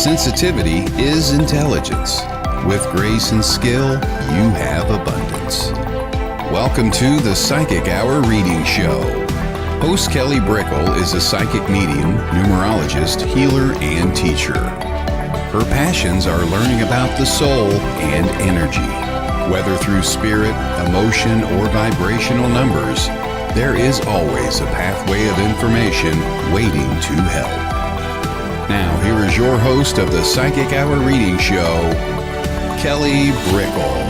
Sensitivity is intelligence. With grace and skill, you have abundance. Welcome to the Psychic Hour Reading Show. Host Kelly Brickle is a psychic medium, numerologist, healer, and teacher. Her passions are learning about the soul and energy. Whether through spirit, emotion, or vibrational numbers, there is always a pathway of information waiting to help. Now, here is your host of the Psychic Hour Reading Show, Kelly Brickle.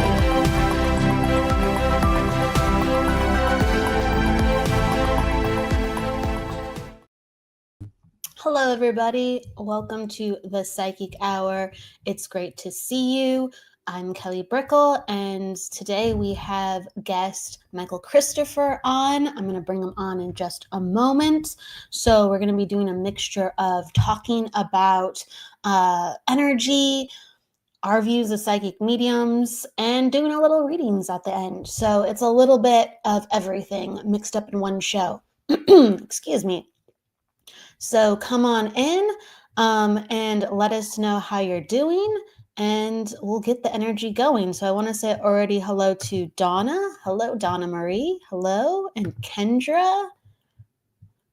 Hello, everybody. Welcome to the Psychic Hour. It's great to see you. I'm Kelly Brickle, and today we have guest Michael Christopher on. I'm going to bring him on in just a moment. So we're going to be doing a mixture of talking about energy, our views as psychic mediums, and doing a little readings at the end. So it's a little bit of everything mixed up in one show. Excuse me. So come on in and let us know how you're doing, and we'll get the energy going. So I want to say already hello to Donna. Hello, Donna Marie. Hello. And Kendra.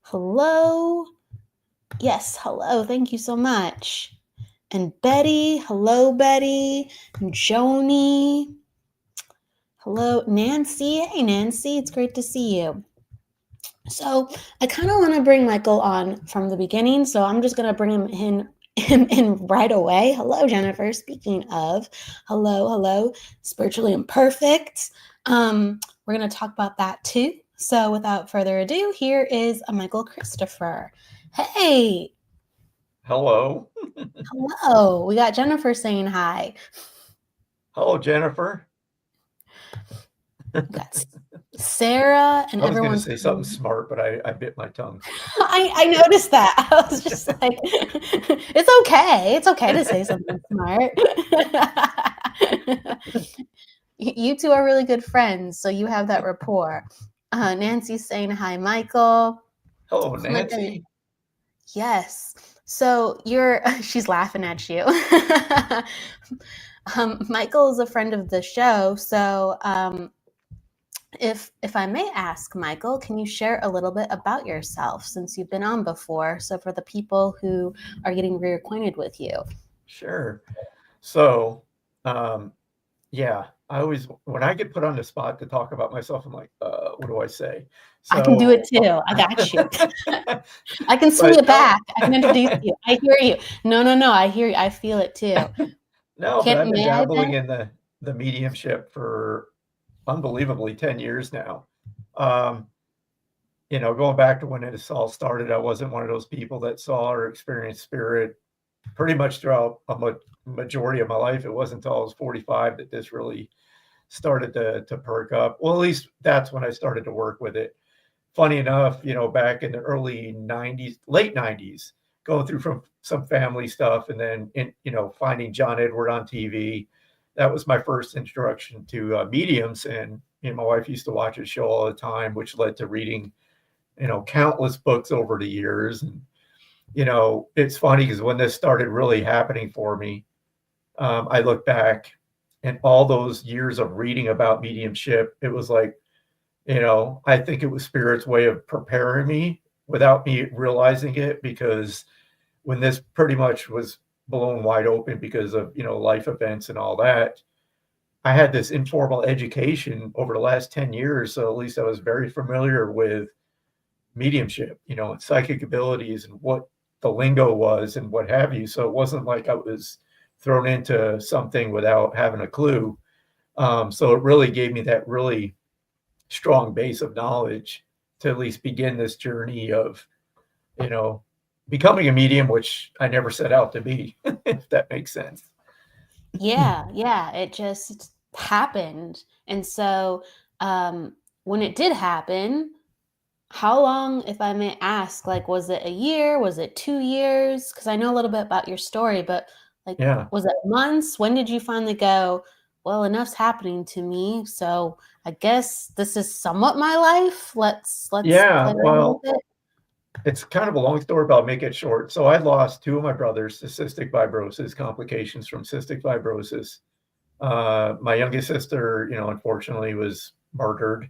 Hello. Yes, hello. Thank you so much. And Betty. Hello, Betty. And Joni. Hello, Nancy. Hey, Nancy. It's great to see you. So I kind of want to bring Michael on from the beginning, so I'm just going to bring him in right away. Hello, Jennifer. Speaking of, hello, spiritually imperfect. We're going to talk about that too. So without further ado, here is a Michael Christopher. Hey. Hello. Hello. We got Jennifer saying hi. Hello, Jennifer. That's Sarah and everyone. I was going to say something smart, but I bit my tongue. I noticed that. I was just like, it's okay. It's okay to say something smart. You two are really good friends, so you have that rapport. Nancy's saying hi, Michael. Hello, Nancy. Yes. So she's laughing at you. Michael is a friend of the show, so If I may ask, Michael, can you share a little bit about yourself since you've been on before? So for the people who are getting reacquainted with you. Sure. So, yeah, when I get put on the spot to talk about myself, I'm like, what do I say? So, I can do it too. I got you. I can swing it back. I can introduce you. I hear you. No. I hear you. I feel it too. No, but I've been dabbling in the mediumship for unbelievably 10 years now. Going back to when it all started, I wasn't one of those people that saw or experienced spirit pretty much throughout a majority of my life. It wasn't until I was 45 that this really started to perk up. Well, at least that's when I started to work with it. Funny enough, back in the early 90s, late 90s, going through from some family stuff, and then finding John Edward on TV. That was my first introduction to mediums, and my wife used to watch his show all the time, which led to reading, countless books over the years. And it's funny because when this started really happening for me, I look back and all those years of reading about mediumship, it was like, I think it was Spirit's way of preparing me without me realizing it, because when this pretty much was blown wide open because of life events and all that, I had this informal education over the last 10 years, so at least I was very familiar with mediumship, and psychic abilities and what the lingo was and what have you. So it wasn't like I was thrown into something without having a clue. So it really gave me that really strong base of knowledge to at least begin this journey of becoming a medium, which I never set out to be, if that makes sense. Yeah, it just happened. And so when it did happen, how long, if I may ask, was it a year? Was it 2 years? Because I know a little bit about your story, but was it months? When did you finally go, well, enough's happening to me, so I guess this is somewhat my life. Let's yeah, well, it's kind of a long story, but I'll make it short. So I lost two of my brothers to cystic fibrosis, complications from cystic fibrosis. My youngest sister, unfortunately was murdered.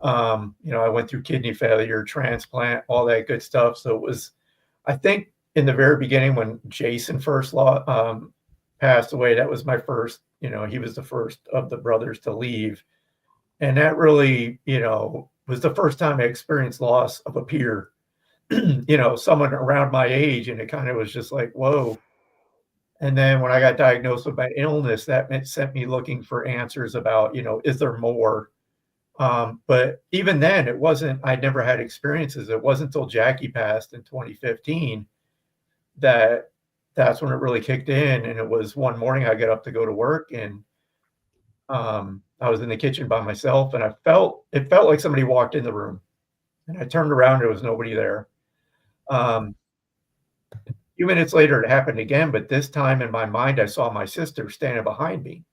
I went through kidney failure, transplant, all that good stuff. So it was, I think, in the very beginning when Jason first passed away, that was my first, he was the first of the brothers to leave. And that really, was the first time I experienced loss of a peer, someone around my age. And it kind of was just like, whoa. And then when I got diagnosed with my illness, that sent me looking for answers about, is there more? But even then, I'd never had experiences. It wasn't until Jackie passed in 2015 that's when it really kicked in. And it was one morning I got up to go to work, and I was in the kitchen by myself, and it felt like somebody walked in the room, and I turned around, there was nobody there. A few minutes later, it happened again, but this time in my mind, I saw my sister standing behind me.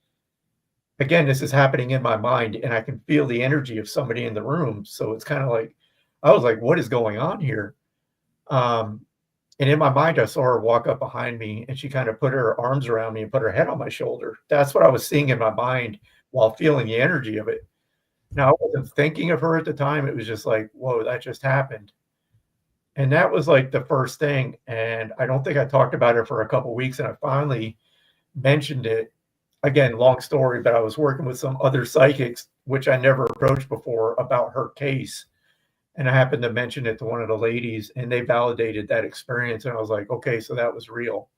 Again, this is happening in my mind, and I can feel the energy of somebody in the room. So it's kind of like, I was like, what is going on here? And in my mind, I saw her walk up behind me, and she kind of put her arms around me and put her head on my shoulder. That's what I was seeing in my mind while feeling the energy of it. Now, I wasn't thinking of her at the time. It was just like, whoa, that just happened. And that was like the first thing. And I don't think I talked about it for a couple of weeks. And I finally mentioned it. Again, long story, but I was working with some other psychics, which I never approached before, about her case. And I happened to mention it to one of the ladies, and they validated that experience. And I was like, okay, so that was real.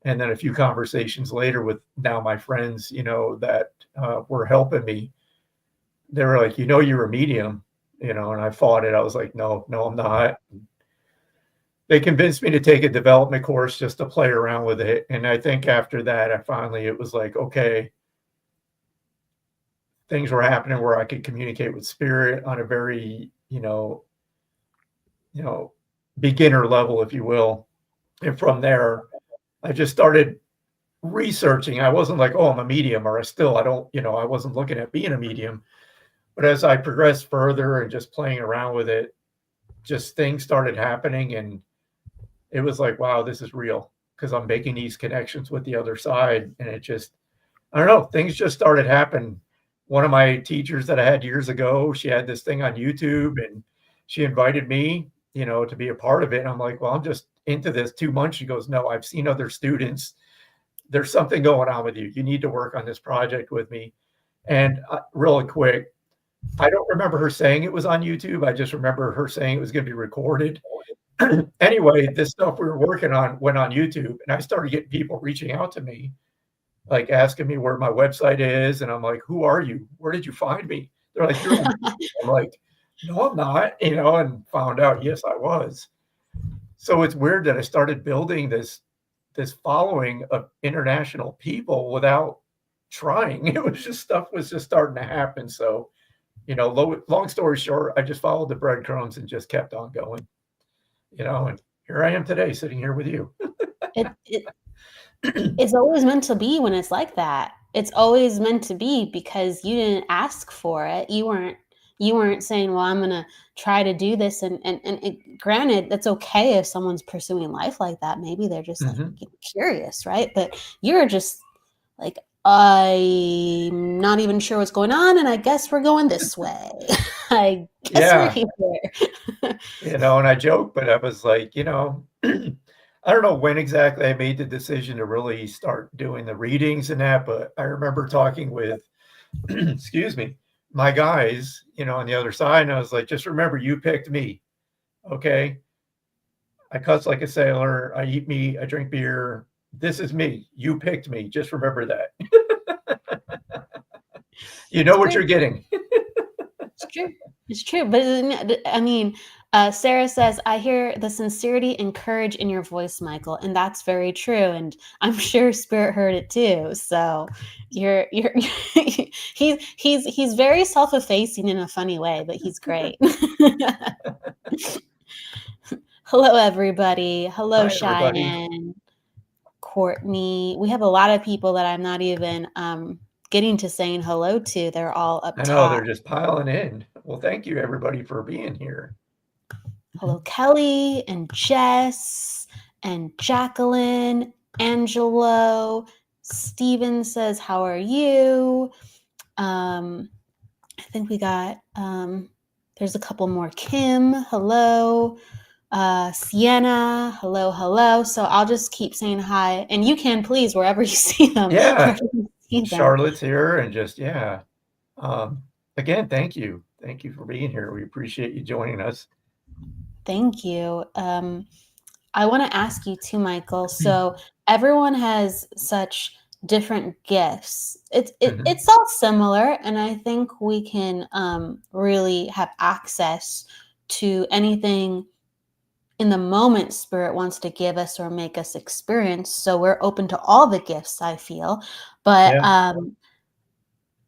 And then a few conversations later with now my friends, that were helping me, they were like, you're a medium, and I fought it. I was like, no, I'm not. They convinced me to take a development course just to play around with it. And I think after that, it was like, okay, things were happening where I could communicate with spirit on a very, beginner level, if you will. And from there, I just started researching. I wasn't like, oh, I'm a medium, or I wasn't looking at being a medium. But as I progressed further and just playing around with it, just things started happening. And it was like, wow, this is real, because I'm making these connections with the other side. And it just, I don't know, things just started happening. One of my teachers that I had years ago, she had this thing on YouTube, and she invited me, to be a part of it. And I'm like, well, I'm just into this 2 months. She goes, no, I've seen other students. There's something going on with you. You need to work on this project with me. And really quick, I don't remember her saying it was on YouTube. I just remember her saying it was going to be recorded. Anyway, this stuff we were working on went on YouTube, and I started getting people reaching out to me, like asking me where my website is. And I'm like, who are you? Where did you find me? They're like, you're I'm like, no, I'm not, and found out, yes, I was. So it's weird that I started building this following of international people without trying. It was just, stuff was just starting to happen. So, long story short, I just followed the breadcrumbs and just kept on going, and here I am today, sitting here with you. It's always meant to be when it's like that. It's always meant to be, because you didn't ask for it. You weren't saying, well, I'm going to try to do this. And granted, that's okay if someone's pursuing life like that. Maybe they're just like curious, right? But you're just like, I'm not even sure what's going on, and I guess we're going this way. I guess we're here. And I joke, but I was like, I don't know when exactly I made the decision to really start doing the readings and that, but I remember talking with, excuse me, my guys, on the other side. And I was like, just remember, you picked me. Okay. I cuss like a sailor. I eat meat. I drink beer. This is me. You picked me. Just remember that. What you're getting. It's true. It's true. But I mean, Sarah says, I hear the sincerity and courage in your voice, Michael. And that's very true. And I'm sure Spirit heard it too. So you're he's very self-effacing in a funny way, but he's great. Hello, everybody. Hello, Hi, Cheyenne, everybody. Courtney. We have a lot of people that I'm not even getting to saying hello to. They're all up top. I know, they're just piling in. Well, thank you, everybody, for being here. Hello, Kelly and Jess and Jacqueline, Angelo. Steven says, how are you? I think we got, there's a couple more. Kim, hello. Sienna, hello. So I'll just keep saying hi. And you can please, wherever you see them. Yeah. You see them. Charlotte's here and just, again, thank you. Thank you for being here. We appreciate you joining us. Thank you. I want to ask you too, Michael. So everyone has such different gifts. It's all similar, and I think we can really have access to anything in the moment Spirit wants to give us or make us experience. So we're open to all the gifts, I feel. But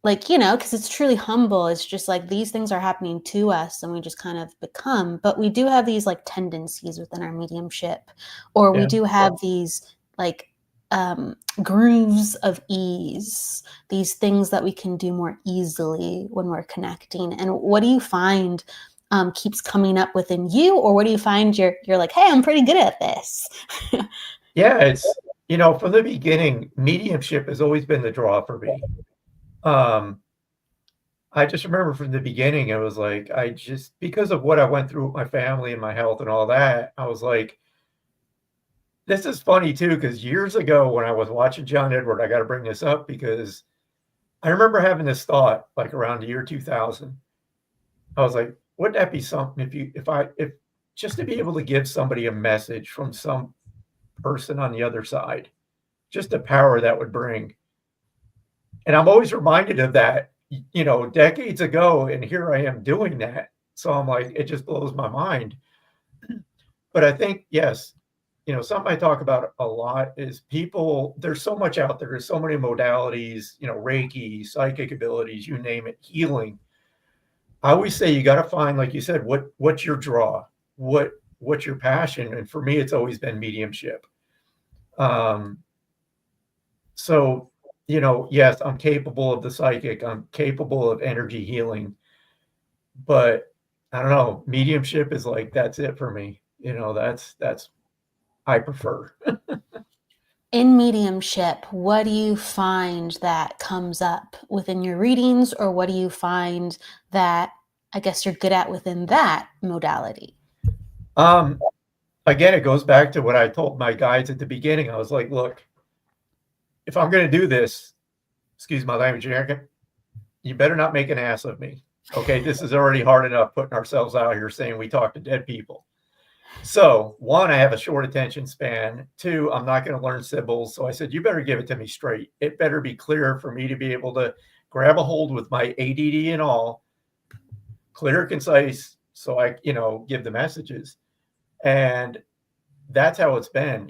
like, because it's truly humble. It's just like these things are happening to us and we just kind of become, but we do have these like tendencies within our mediumship, or we do have these like grooves of ease, these things that we can do more easily when we're connecting. And what do you find keeps coming up within you, or what do you find you're like, hey, I'm pretty good at this? Yeah, it's, from the beginning, mediumship has always been the draw for me. I just remember from the beginning, it was like, because of what I went through with my family and my health and all that, I was like, this is funny too, because years ago when I was watching John Edward, I got to bring this up because I remember having this thought like around the year 2000. I was like, wouldn't that be something if just to be able to give somebody a message from some person on the other side, just the power that would bring. And I'm always reminded of that, decades ago, and here I am doing that. So I'm like, it just blows my mind. But I think, yes, something I talk about a lot is people, there's so much out there. There's so many modalities, Reiki, psychic abilities, you name it, healing. I always say you got to find, like you said, what's your draw, what's your passion. And for me, it's always been mediumship. So, yes, I'm capable of the psychic. I'm capable of energy healing. But I don't know, mediumship is like, that's it for me. That's I prefer. In mediumship, what do you find that comes up within your readings, or what do you find that I guess you're good at within that modality? Again, it goes back to what I told my guides at the beginning. I was like, look, if I'm going to do this, excuse my language, you better not make an ass of me. Okay, this is already hard enough putting ourselves out here saying we talk to dead people. So, one, I have a short attention span. Two, I'm not going to learn symbols. So I said, you better give it to me straight. It better be clear for me to be able to grab a hold with my ADD and all, clear, concise, so I, give the messages. And that's how it's been.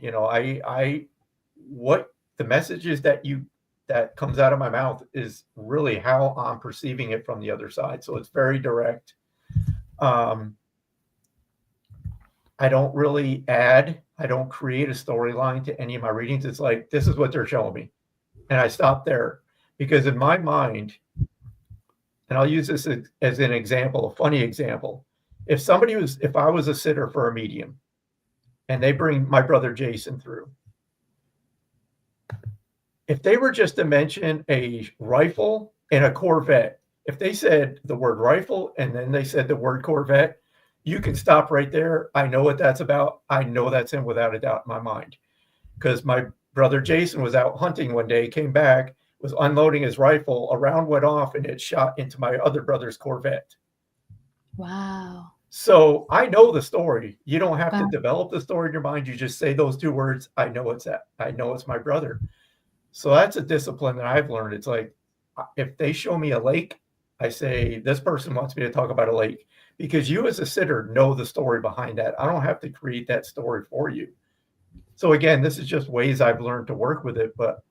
What the messages that comes out of my mouth is really how I'm perceiving it from the other side. So it's very direct. I don't really I don't create a storyline to any of my readings. It's like, this is what they're showing me. And I stop there because in my mind, and I'll use this as an example, a funny example. If I was a sitter for a medium and they bring my brother Jason through, if they were just to mention a rifle and a Corvette, if they said the word rifle and then they said the word Corvette, you can stop right there. I know what that's about. I know that's him without a doubt in my mind. Because my brother Jason was out hunting one day, came back, was unloading his rifle, a round went off and it shot into my other brother's Corvette. Wow. So I know the story. You don't have to develop the story in your mind. You just say those two words. I know it's that. I know it's my brother. So that's a discipline that I've learned. It's like, if they show me a lake, I say, this person wants me to talk about a lake, because you as a sitter know the story behind that. I don't have to create that story for you. So again, this is just ways I've learned to work with it. But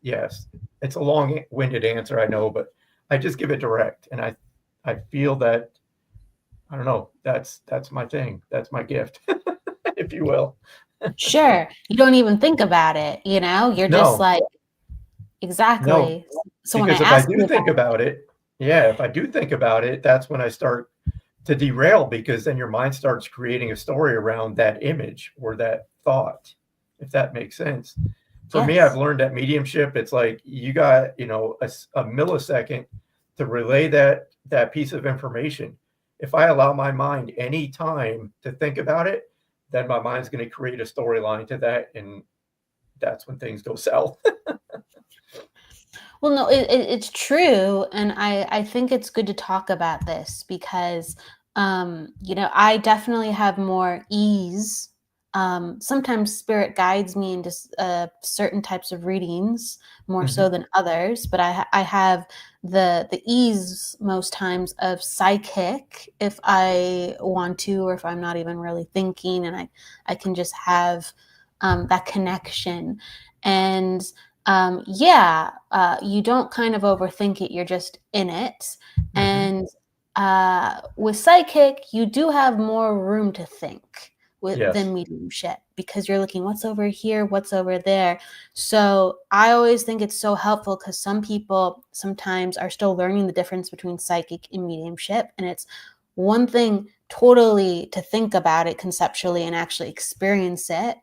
yes, it's a long-winded answer, I know, but I just give it direct. And I feel that, I don't know, that's my thing. That's my gift, if you will. Sure. You don't even think about it, you're just like, exactly. No. So because if I do think about it, that's when I start to derail, because then your mind starts creating a story around that image or that thought, if that makes sense. For me, I've Yes. learned that mediumship, it's like you got, a millisecond to relay that piece of information. If I allow my mind any time to think about it, then my mind's going to create a storyline to that, and that's when things go south. Well, no, it's true, and I think it's good to talk about this because, I definitely have more ease. Sometimes spirit guides me into certain types of readings more so Hmm. than others, but I have the ease most times of psychic if I want to, or if I'm not even really thinking, and I can just have that connection. And yeah, you don't kind of overthink it, you're just in it. Hmm. And with psychic, you do have more room to think than Yes. mediumship because you're looking what's over here, what's over there. So I always think it's so helpful because some people sometimes are still learning the difference between psychic and mediumship. And it's one thing totally to think about it conceptually and actually experience it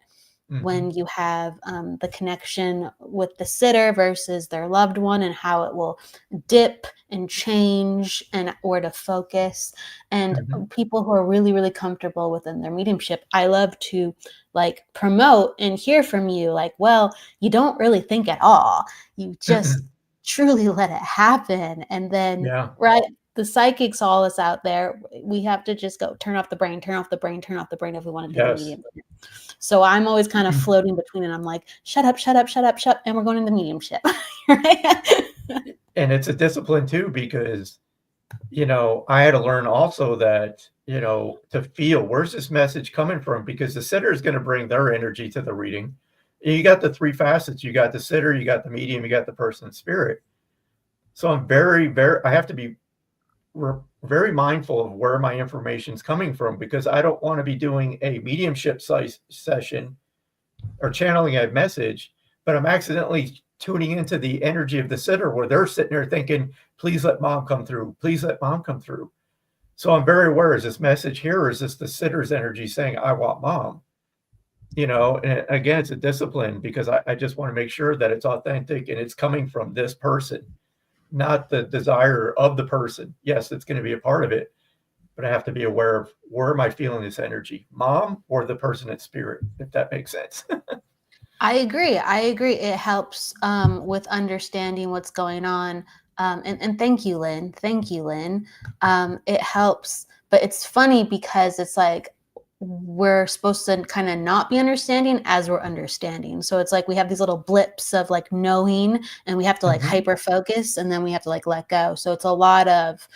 Hmm. when you have the connection with the sitter versus their loved one and how it will dip and change and where to focus. And Hmm. people who are really really comfortable within their mediumship, I love to like promote and hear from you like, well, you don't really think at all, you just truly let it happen. And then Yeah. right, the psychics, all us out there, we have to just go turn off the brain, turn off the brain, turn off the brain if we want to do the Yes. medium. So I'm always kind of floating between it. I'm like, shut up, shut up, shut up, shut, and we're going into mediumship. Right? And it's a discipline too, because I had to learn also that, to feel where's this message coming from, because the sitter is going to bring their energy to the reading. You got the three facets: you got the sitter, you got the medium, you got the person in spirit. So I'm I have to be very mindful of where my information is coming from, because I don't want to be doing a mediumship size session or channeling a message, but I'm accidentally tuning into the energy of the sitter where they're sitting there thinking, please let mom come through. Please let mom come through. So I'm very aware, is this message here, or is this the sitter's energy saying, I want mom? And again, it's a discipline, because I just want to make sure that it's authentic and it's coming from this person, not the desire of the person. Yes, it's going to be a part of it, but I have to be aware of where am I feeling this energy, mom or the person in spirit, if that makes sense. I agree. I agree. It helps with understanding what's going on. And thank you, Lynn. Thank you, Lynn. It helps, but it's funny because it's like we're supposed to kind of not be understanding as we're understanding. So it's like we have these little blips of like knowing, and we have to like Hmm. hyper focus, and then we have to like let go. So it's a lot of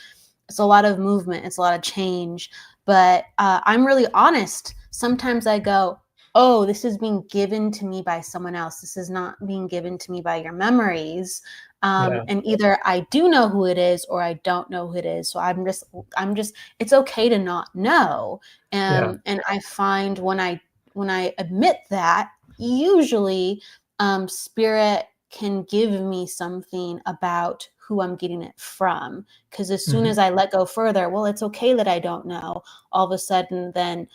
movement, it's a lot of change. But I'm really honest. Sometimes I go, oh, this is being given to me by someone else. This is not being given to me by your memories. Yeah. And either I do know who it is or I don't know who it is. So I'm just, it's okay to not know. Yeah. And I find when I admit that, usually spirit can give me something about who I'm getting it from. Because as soon Hmm. as I let go further, well, it's okay that I don't know. All of a sudden, then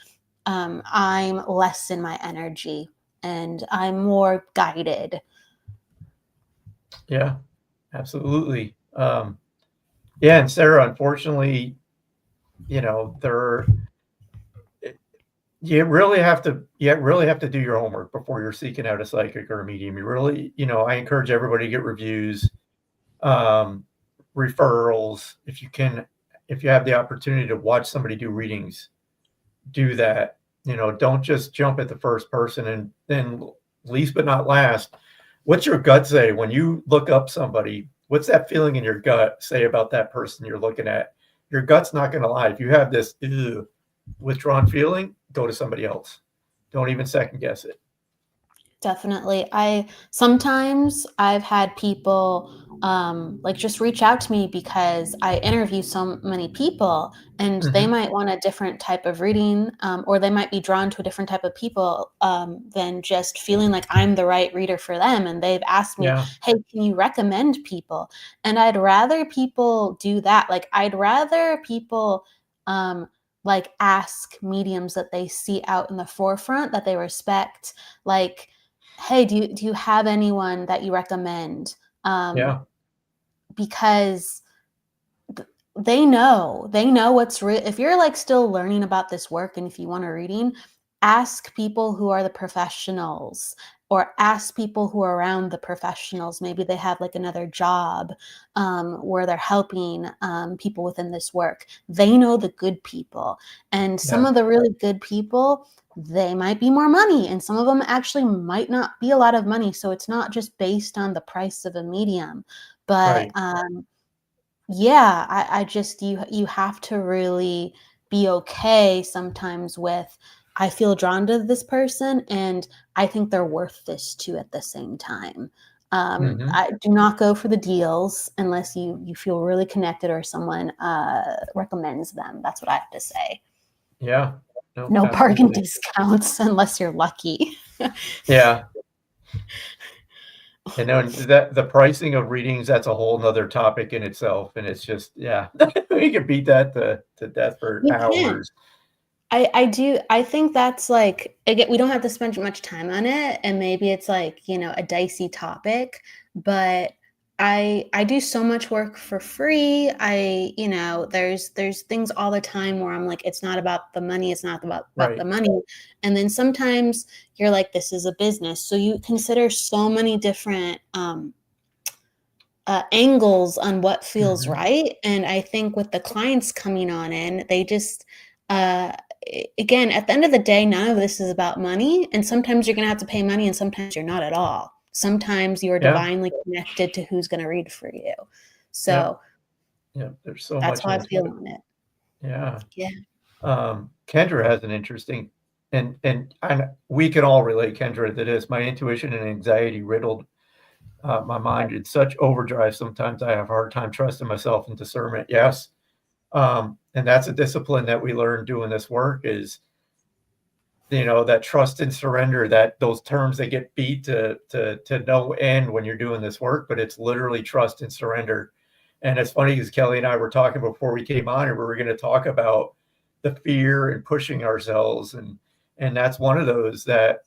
I'm less in my energy and I'm more guided. Yeah, absolutely. Yeah, and Sarah, unfortunately, there you really have to do your homework before you're seeking out a psychic or a medium. You really, I encourage everybody to get reviews, um, referrals. If you can, if you have the opportunity to watch somebody do readings, do that. Don't just jump at the first person. And then, least but not last, what's your gut say when you look up somebody? What's that feeling in your gut say about that person you're looking at? Your gut's not going to lie. If you have this withdrawn feeling, go to somebody else. Don't even second guess it. Definitely. I've had people like just reach out to me because I interview so many people, and they Hmm. might want a different type of reading, or they might be drawn to a different type of people than just feeling like I'm the right reader for them. And they've asked me, Yeah. hey, can you recommend people? And I'd rather people do that. Like, I'd rather people like ask mediums that they see out in the forefront that they respect, like, hey, do you have anyone that you recommend? Yeah. Because they know what's real. If you're like still learning about this work and if you want a reading, ask people who are the professionals, or ask people who are around the professionals. Maybe they have like another job where they're helping people within this work. They know the good people, and some Yeah. of the really good people, they might be more money, and some of them actually might not be a lot of money. So it's not just based on the price of a medium, but Right. yeah, I just, you have to really be okay sometimes with, I feel drawn to this person and I think they're worth this too at the same time. Hmm. I do not go for the deals unless you feel really connected or someone recommends them. That's what I have to say. Yeah. No, No bargain absolutely. discounts unless you're lucky. Yeah. And then the pricing of readings, that's a whole nother topic in itself. And it's just, yeah, we can beat that to death for You can. hours. I do. I think that's like, again, we don't have to spend much time on it, and maybe it's like, a dicey topic, but I do so much work for free. There's things all the time where I'm like, it's not about the money, it's not about the Right. money. And then sometimes you're like, this is a business. So you consider so many different angles on what feels Hmm. right. And I think with the clients coming on in, they just, uh, again, at the end of the day, none of this is about money. And sometimes you're going to have to pay money, and sometimes you're not at all. Sometimes you're Yeah. divinely connected to who's going to read for you. Yep. So Yep. There's so that's much how I into feel it. on it. Yeah. Yeah. Kendra has an interesting, and we can all relate, Kendra, to this. My intuition and anxiety riddled my mind in such overdrive. Sometimes I have a hard time trusting myself and discernment. Yes. And that's a discipline that we learn doing this work is, that trust and surrender, that those terms that get beat to no end when you're doing this work, but it's literally trust and surrender. And it's funny because Kelly and I were talking before we came on, and we were going to talk about the fear and pushing ourselves. And that's one of those that,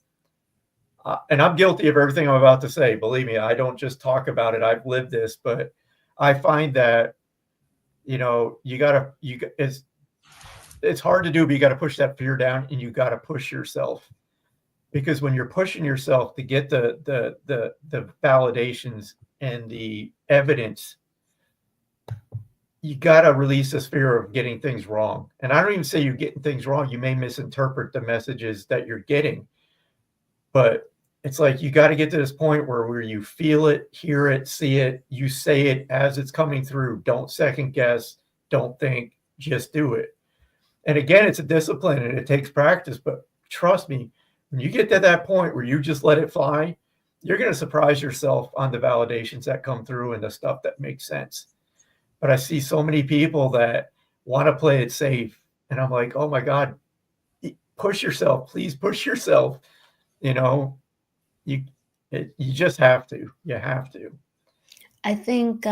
and I'm guilty of everything I'm about to say. Believe me, I don't just talk about it. I've lived this, but I find that, it's hard to do, but you got to push that fear down, and you got to push yourself, because when you're pushing yourself to get the validations and the evidence, you got to release this fear of getting things wrong. And I don't even say you're getting things wrong. You may misinterpret the messages that you're getting, but it's like you got to get to this point where you feel it, hear it, see it, you say it as it's coming through. Don't second guess, don't think, just do it. And again, it's a discipline and it takes practice, but trust me, when you get to that point where you just let it fly, you're going to surprise yourself on the validations that come through and the stuff that makes sense. But I see so many people that want to play it safe. And I'm like, oh my God, push yourself, please push yourself. You know, you, you just have to, you have to. I think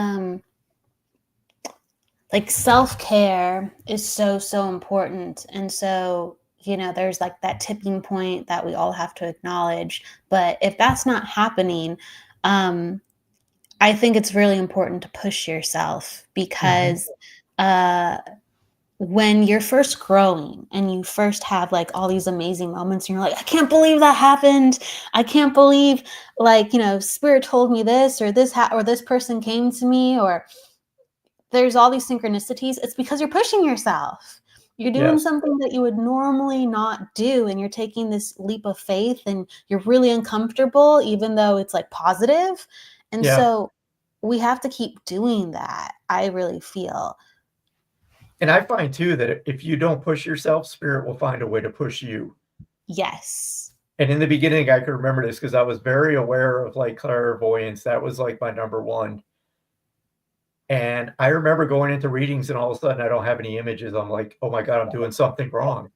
like self-care is so important. And so, there's like that tipping point that we all have to acknowledge. But if that's not happening, I think it's really important to push yourself, Mhm. because uh when you're first growing and you first have like all these amazing moments and you're like, I can't believe that happened. I can't believe, like, spirit told me this, or or this person came to me, or there's all these synchronicities. It's because you're pushing yourself. You're doing Yes. something that you would normally not do, and you're taking this leap of faith, and you're really uncomfortable, even though it's like positive. And Yeah. so we have to keep doing that, I really feel. And I find too that if you don't push yourself, spirit will find a way to push you. Yes. And in the beginning, I could remember this because I was very aware of like clairvoyance. That was like my number one. And I remember going into readings and all of a sudden I don't have any images. I'm like, oh my God, I'm doing something wrong.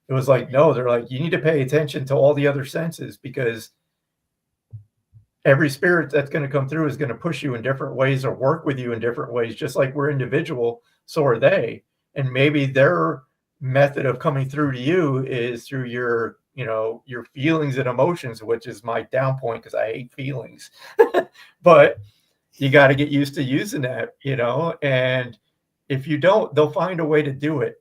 It was like, no, they're like, you need to pay attention to all the other senses, because every spirit that's going to come through is going to push you in different ways or work with you in different ways, just like we're individual, so are they. and maybe their method of coming through to you is through your, your feelings and emotions, which is my down point because I hate feelings. But you got to get used to using that, and if you don't, they'll find a way to do it,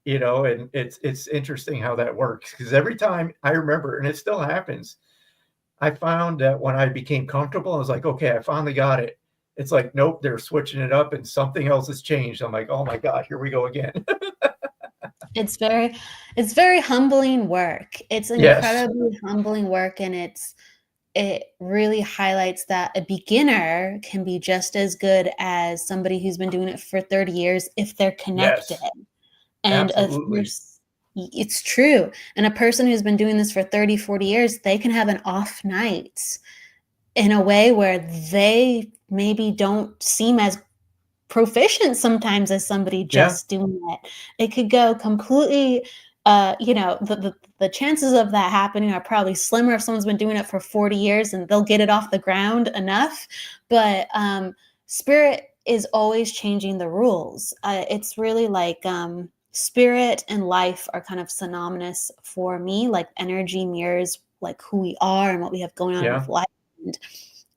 and it's interesting how that works, because every time I remember, and it still happens, I found that when I became comfortable, I was like, okay, I finally got it. It's like, nope, they're switching it up and something else has changed. I'm like, oh my God, here we go again. It's very humbling work. It's Yes. incredibly humbling work, and it really highlights that a beginner can be just as good as somebody who's been doing it for 30 years if they're connected. Yes. And Absolutely. it's true. And a person who's been doing this for 30, 40 years, they can have an off night in a way where they maybe don't seem as proficient sometimes as somebody Yeah. just doing it. It could go completely, the chances of that happening are probably slimmer if someone's been doing it for 40 years and they'll get it off the ground enough. But spirit is always changing the rules. It's really like spirit and life are kind of synonymous for me. Like energy mirrors like who we are and what we have going on Yeah. with life. And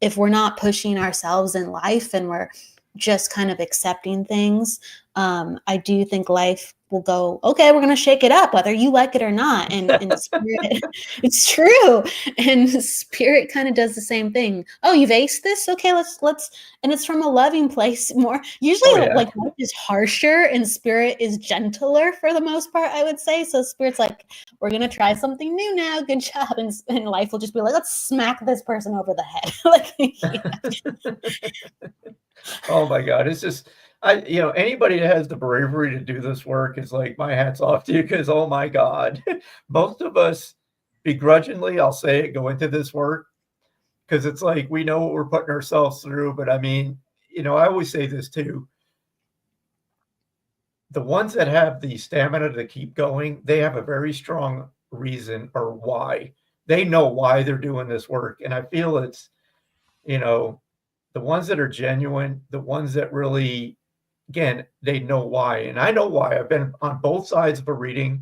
if we're not pushing ourselves in life and we're just kind of accepting things, I do think life will go, okay, we're going to shake it up, whether you like it or not. And spirit, it's true. And spirit kind of does the same thing. Oh, you've aced this? Okay, let's, and it's from a loving place more. Usually Oh yeah. like life is harsher and spirit is gentler for the most part, I would say. So spirit's like, we're going to try something new now. Good job. And life will just be like, let's smack this person over the head. Like, Oh my God. It's just, anybody that has the bravery to do this work is like, my hat's off to you, because, oh my God, most of us begrudgingly, I'll say it, go into this work because it's like, we know what we're putting ourselves through. But I mean, I always say this too. The ones that have the stamina to keep going, they have a very strong reason or why. They know why they're doing this work. And I feel it's, you know, the ones that are genuine, the ones that really, again, they know why. And I know why. I've been on both sides of a reading.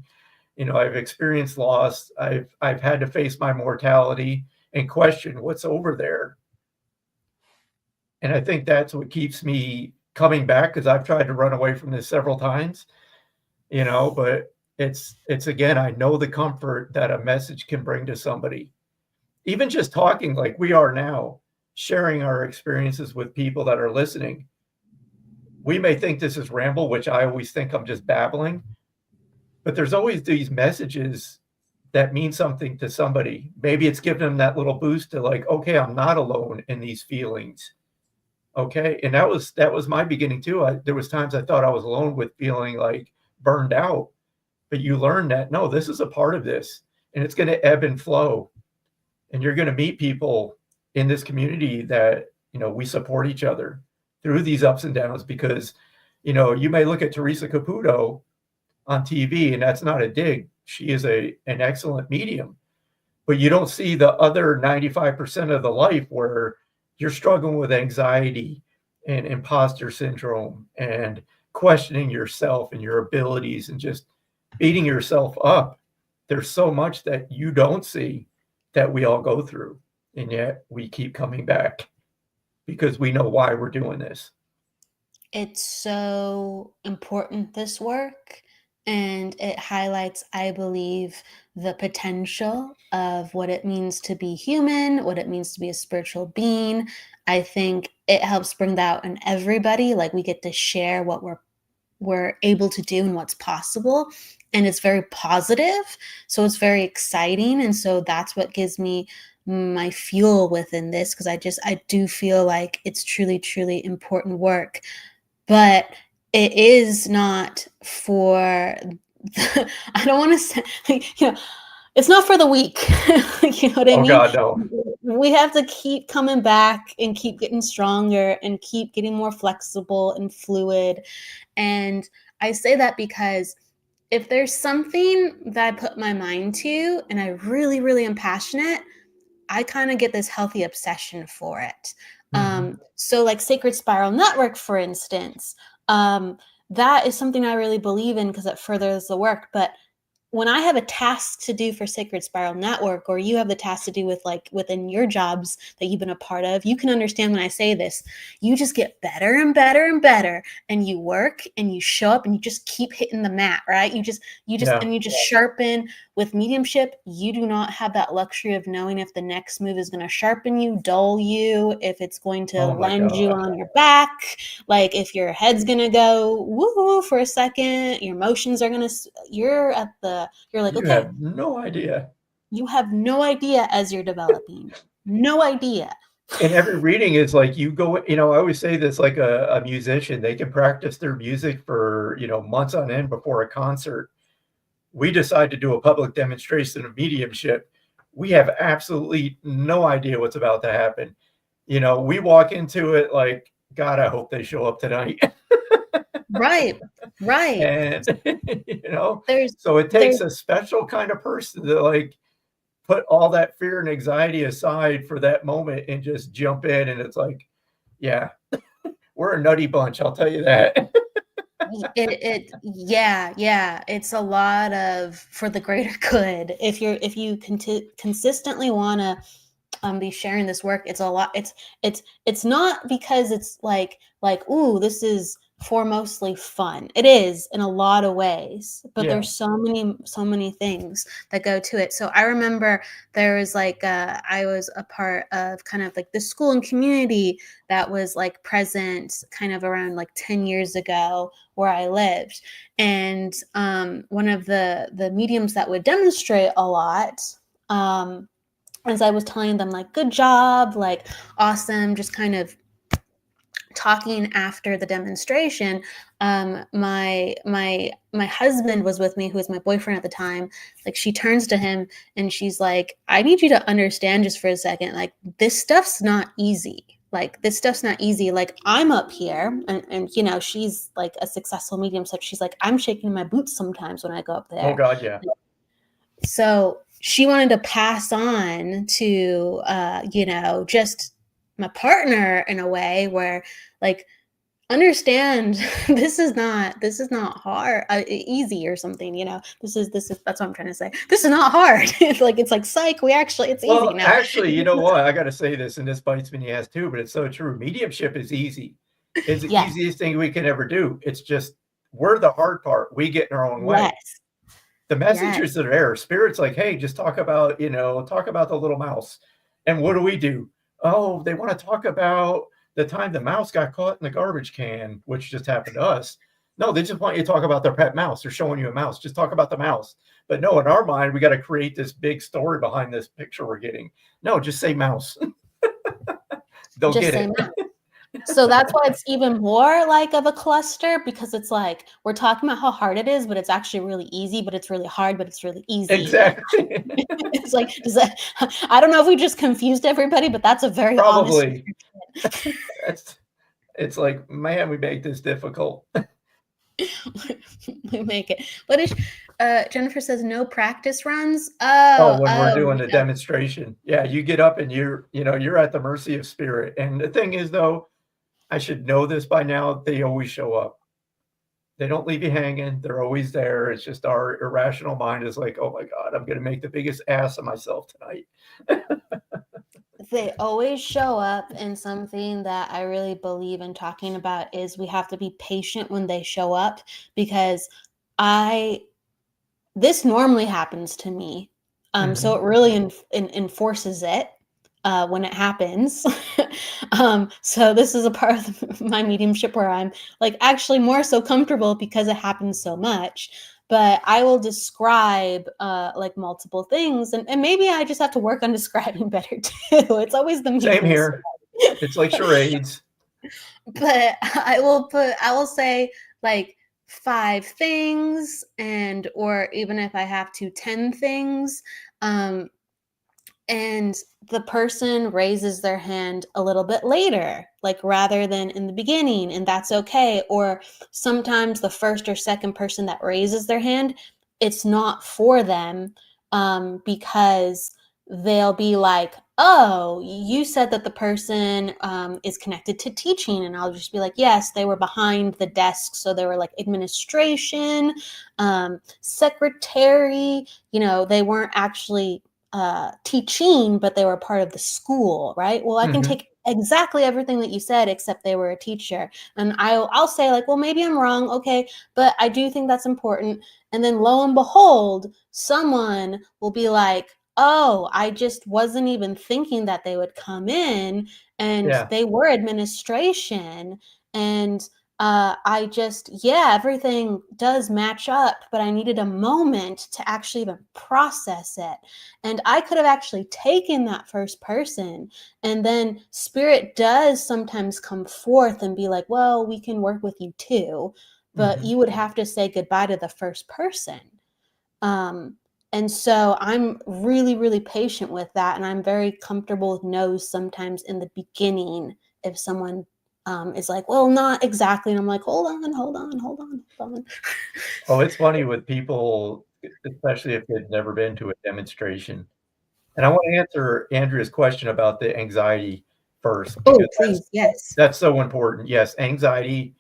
I've experienced loss. I've had to face my mortality and question what's over there. And I think that's what keeps me coming back, because I've tried to run away from this several times, but it's again, I know the comfort that a message can bring to somebody. Even just talking like we are now, sharing our experiences with people that are listening. We may think this is ramble, which I always think I'm just babbling, but there's always these messages that mean something to somebody. Maybe it's giving them that little boost to like, okay, I'm not alone in these feelings. Okay. And that was my beginning too. There was times I thought I was alone with feeling like burned out, but you learn that no, this is a part of this, and it's going to ebb and flow. And you're going to meet people in this community that, we support each other through these ups and downs, because, you may look at Teresa Caputo on TV, and that's not a dig. She is an excellent medium, but you don't see the other 95% of the life where you're struggling with anxiety and imposter syndrome and questioning yourself and your abilities and just beating yourself up. There's so much that you don't see that we all go through, and yet we keep coming back because we know why we're doing this. It's so important, this work, and it highlights, I believe, the potential of what it means to be human, what it means to be a spiritual being. I think it helps bring that out in everybody. Like, we get to share what we're able to do and what's possible, and it's very positive, so it's very exciting. And so that's what gives me my fuel within this, because I do feel like it's truly important work. But it is not for I don't want to say, it's not for the weak. You know what I Oh mean? God, no. We have to keep coming back and keep getting stronger and keep getting more flexible and fluid. And I say that because if there's something that I put my mind to and I really am passionate, I kind of get this healthy obsession for it. Mhm. So like Sacred Spiral Network, for instance, that is something I really believe in because it furthers the work. But when I have a task to do for Sacred Spiral Network, or you have the task to do with like within your jobs that you've been a part of, you can understand when I say this, you just get better and better and better, and you work and you show up and you just keep hitting the mat, right? You just sharpen. With mediumship, you do not have that luxury of knowing if the next move is going to sharpen you, dull you, if it's going to land you on your back, like if your head's going to go woo for a second, your emotions are going to, you're like, you okay. have no idea. You have no idea as you're developing. No idea. And every reading is like you go, I always say this, like a musician, they can practice their music for, months on end before a concert. We decide to do a public demonstration of mediumship. We have absolutely no idea what's about to happen. We walk into it like, God, I hope they show up tonight. Right. And, so it takes a special kind of person to like put all that fear and anxiety aside for that moment and just jump in. And it's like, yeah, we're a nutty bunch. I'll tell you that. It's a lot of for the greater good. If you consistently want to be sharing this work, it's a lot. It's not because it's like ooh, this is for mostly fun. It is in a lot of ways, but there's so many things that go to it. So I remember there was like I was a part of kind of like the school and community that was like present kind of around like 10 years ago where I lived. And one of the mediums that would demonstrate a lot, as I was telling them like, good job, like awesome, just kind of talking after the demonstration, my husband was with me, who was my boyfriend at the time. Like she turns to him and she's like, I need you to understand just for a second, like this stuff's not easy. Like this stuff's not easy. Like I'm up here and she's like a successful medium. So she's like, I'm shaking my boots sometimes when I go up there. Oh God, yeah. So she wanted to pass on to, just my partner in a way where like, understand this is not hard, easy or something, this is that's what I'm trying to say. This is not hard. It's like psych, it's easy now. Actually, you know what? I got to say this, and this bites me in the ass too, but it's so true. Mediumship is easy. It's the easiest thing we can ever do. It's just, we're the hard part. We get in our own way. Yes. The messengers that are there, Spirit's like, hey, just talk about the little mouse. And what do? Oh, they want to talk about the time the mouse got caught in the garbage can, which just happened to us. No, they just want you to talk about their pet mouse. They're showing you a mouse. Just talk about the mouse. But no, in our mind, we got to create this big story behind this picture we're getting. No, just say mouse. They'll get it. Mouse. So that's why it's even more like of a cluster, because it's like we're talking about how hard it is, but it's actually really easy, but it's really hard, but it's really easy. Exactly. It's like, I don't know if we just confused everybody, but that's a very probably. It's like, man, we make this difficult. We make it. What is Jennifer says no practice runs? When we're doing the demonstration. Yeah, you get up and you're at the mercy of Spirit. And the thing is though, I should know this by now, they always show up. They don't leave you hanging. They're always there. It's just our irrational mind is like, oh my God, I'm going to make the biggest ass of myself tonight. They always show up, and something that I really believe in talking about is we have to be patient when they show up, because this normally happens to me. So it really enforces it when it happens. So this is a part of my mediumship where I'm like actually more so comfortable because it happens so much. But I will describe like multiple things, and maybe I just have to work on describing better too. It's always the same here. It's like charades. But I will say like 5 things, or even if I have to 10 things, and the person raises their hand a little bit later, like rather than in the beginning, and that's okay. Or sometimes the first or second person that raises their hand, it's not for them, because they'll be like, oh, you said that the person is connected to teaching. And I'll just be like, yes, they were behind the desk. So they were like administration, secretary, they weren't actually teaching, but they were part of the school, right? Well, I can take exactly everything that you said, except they were a teacher. And I'll say like, well, maybe I'm wrong. Okay. But I do think that's important. And then lo and behold, someone will be like, oh, I just wasn't even thinking that they would come in, and Yeah. they were administration. And everything does match up, but I needed a moment to actually even process it. And I could have actually taken that first person, and then spirit does sometimes come forth and be like, well, we can work with you too, but you would have to say goodbye to the first person. And so I'm really, really patient with that. And I'm very comfortable with no's sometimes in the beginning if someone is like, well, not exactly. And I'm like, hold on. Oh, it's funny with people, especially if they've never been to a demonstration. And I want to answer Andrea's question about the anxiety first, Oh, because please. Yes. that's so important. Yes, anxiety.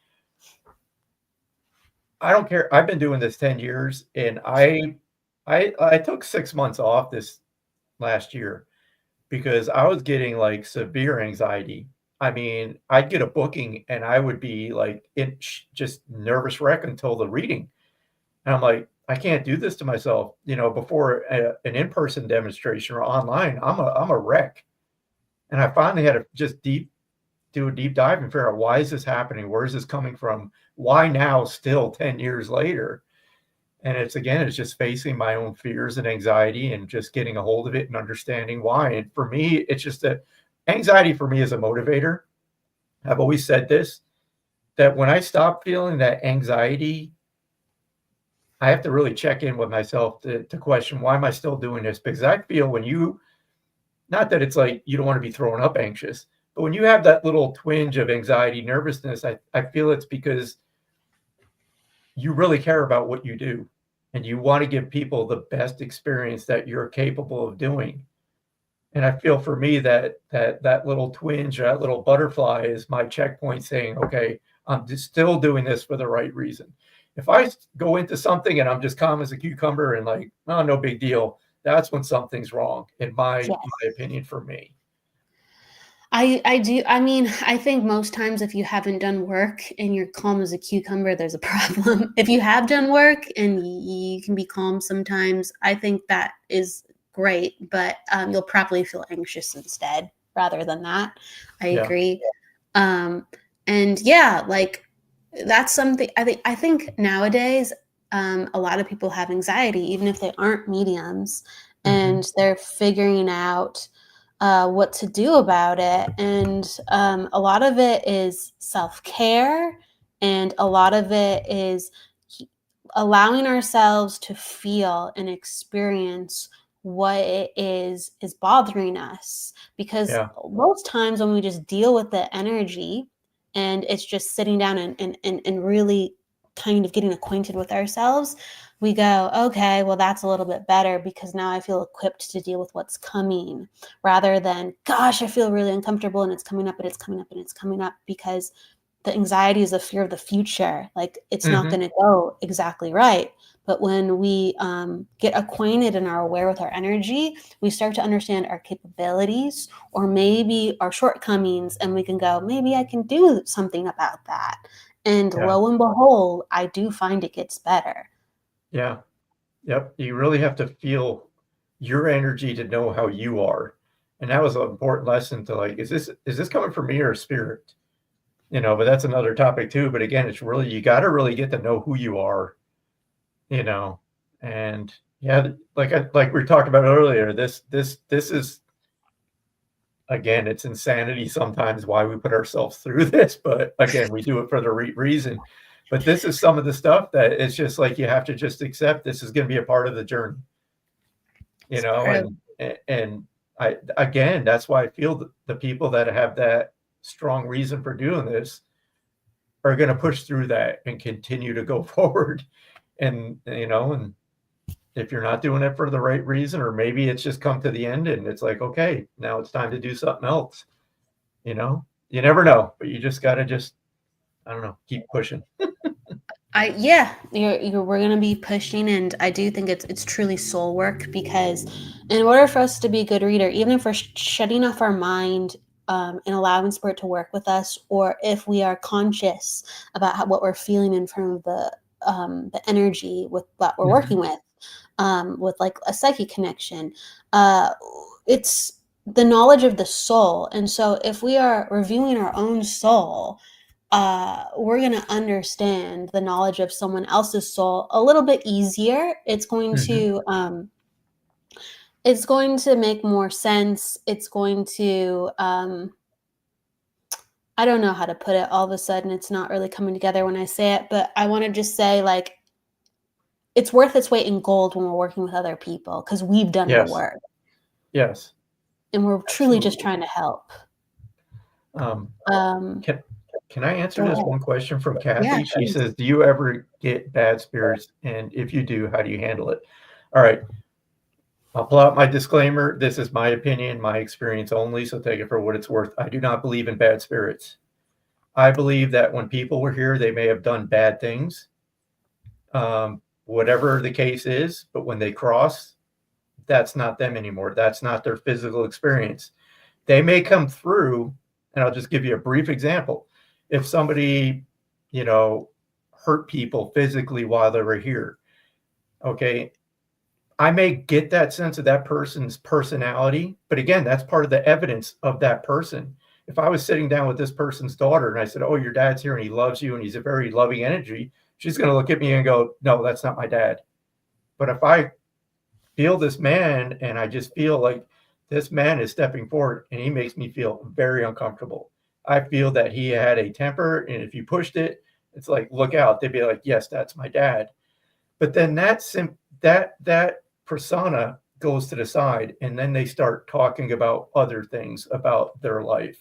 I don't care. I've been doing this 10 years, and I took 6 months off this last year because I was getting like severe anxiety. I mean, I'd get a booking and I would be like in just nervous wreck until the reading. And I'm like, I can't do this to myself, before an in-person demonstration or online. I'm a wreck. And I finally had to just do a deep dive and figure out, why is this happening? Where is this coming from? Why now, still 10 years later? And it's just facing my own fears and anxiety and just getting a hold of it and understanding why. And for me, it's just that anxiety for me is a motivator. I've always said this, that when I stop feeling that anxiety, I have to really check in with myself to question, why am I still doing this? Because I feel not that it's like you don't want to be throwing up anxious, but when you have that little twinge of anxiety, nervousness, I feel it's because you really care about what you do and you want to give people the best experience that you're capable of doing. And I feel for me that little twinge, that little butterfly is my checkpoint saying, okay, I'm just still doing this for the right reason. If I go into something and I'm just calm as a cucumber and like, oh, no big deal, that's when something's wrong, in my opinion, for me. I do. I mean, I think most times if you haven't done work and you're calm as a cucumber, there's a problem. If you have done work and you can be calm sometimes, I think that is great, but you'll probably feel anxious instead rather than that. I agree. And yeah, like that's something I think nowadays a lot of people have anxiety, even if they aren't mediums, and they're figuring out what to do about it. And a lot of it is self-care, and a lot of it is allowing ourselves to feel and experience what it is bothering us. Because most times when we just deal with the energy and it's just sitting down and really kind of getting acquainted with ourselves, we go, okay, well, that's a little bit better because now I feel equipped to deal with what's coming, rather than, gosh, I feel really uncomfortable and it's coming up and it's coming up and it's coming up, because the anxiety is a fear of the future. Like it's not going to go exactly right. But when we get acquainted and are aware with our energy, we start to understand our capabilities or maybe our shortcomings, and we can go, maybe I can do something about that. And lo and behold, I do find it gets better. Yeah. Yep. You really have to feel your energy to know how you are. And that was an important lesson to like, is this coming from me or spirit? But that's another topic too. But again, it's really, you got to really get to know who you are, and yeah, like we talked about earlier, this is, again, it's insanity sometimes why we put ourselves through this, but again, we do it for the reason. But this is some of the stuff that it's just like, you have to just accept this is going to be a part of the journey, and again, that's why I feel the people that have that strong reason for doing this are going to push through that and continue to go forward. And if you're not doing it for the right reason, or maybe it's just come to the end and it's like, okay, now it's time to do something else. You know, you never know, but you just got to just, I don't know, keep pushing. We're gonna be pushing, and I do think it's truly soul work, because in order for us to be a good reader, even if we're shutting off our mind and allowing spirit to work with us, or if we are conscious about what we're feeling in front of the energy with that we're working with like a psychic connection, uh, it's the knowledge of the soul. And so if we are reviewing our own soul, we're going to understand the knowledge of someone else's soul a little bit easier. It's going to make more sense. It's going to I don't know how to put it. All of a sudden it's not really coming together when I say it, but I want to just say, like, it's worth its weight in gold when we're working with other people, because we've done the Yes. work Yes. and we're truly just Absolutely. trying to help. Can I answer Go this ahead. one question from Yeah, Kathy? She please. says, do you ever get bad spirits? And if you do, how do you handle it? All right. I'll pull out my disclaimer. This is my opinion, my experience only, so take it for what it's worth. I do not believe in bad spirits. I believe that when people were here, they may have done bad things, whatever the case is, but when they cross, that's not them anymore. That's not their physical experience. They may come through, and I'll just give you a brief example. If somebody, you know, hurt people physically while they were here, okay, I may get that sense of that person's personality, but again, that's part of the evidence of that person. If I was sitting down with this person's daughter and I said, "Oh, your dad's here and he loves you and he's a very loving energy," she's going to look at me and go, "No, that's not my dad." But if I feel this man and I just feel like this man is stepping forward and he makes me feel very uncomfortable. I feel that he had a temper, and if you pushed it, it's like, look out. They'd be like, yes, that's my dad. But then that persona goes to the side, and then they start talking about other things about their life.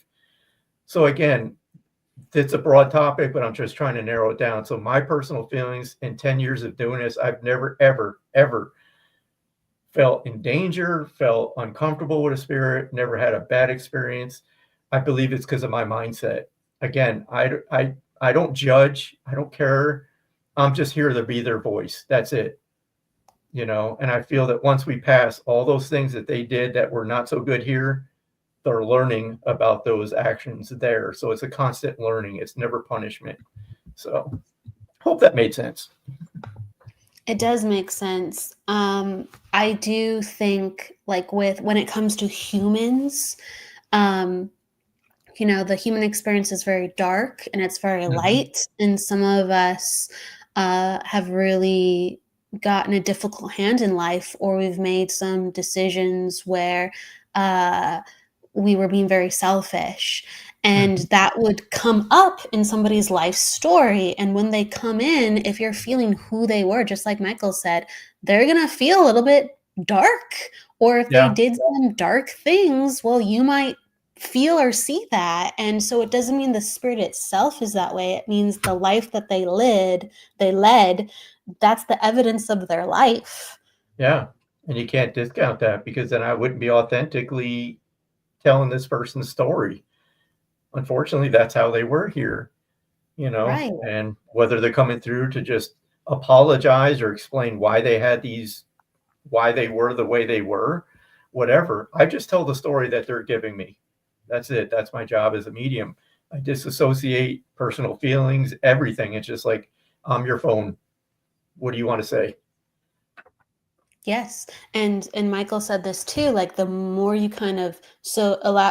So again, it's a broad topic, but I'm just trying to narrow it down. So my personal feelings in 10 years of doing this, I've never, ever, ever felt in danger, felt uncomfortable with a spirit, never had a bad experience. I believe it's because of my mindset. Again, I don't judge. I don't care. I'm just here to be their voice. That's it. You know, and I feel that once we pass all those things that they did that were not so good here, they're learning about those actions there. So it's a constant learning. It's never punishment. So hope that made sense. It does make sense. I do think, like, when it comes to humans, um, the human experience is very dark and it's very light, and some of us have really gotten a difficult hand in life, or we've made some decisions where uh, we were being very selfish, and that would come up in somebody's life story. And when they come in, if you're feeling who they were, just like Michael said, they're gonna feel a little bit dark. Or if they Yeah. did some dark things, well, you might feel or see that. And so it doesn't mean the spirit itself is that way. It means the life that they led, that's the evidence of their life. Yeah. And you can't discount that, because then I wouldn't be authentically telling this person's story. Unfortunately, that's how they were here, you know, Right. and whether they're coming through to just apologize or explain why they had why they were the way they were, whatever. I just tell the story that they're giving me. That's it. That's my job as a medium. I disassociate personal feelings, everything. It's just like, I'm your phone. What do you want to say? Yes. And Michael said this too, like, the more you kind of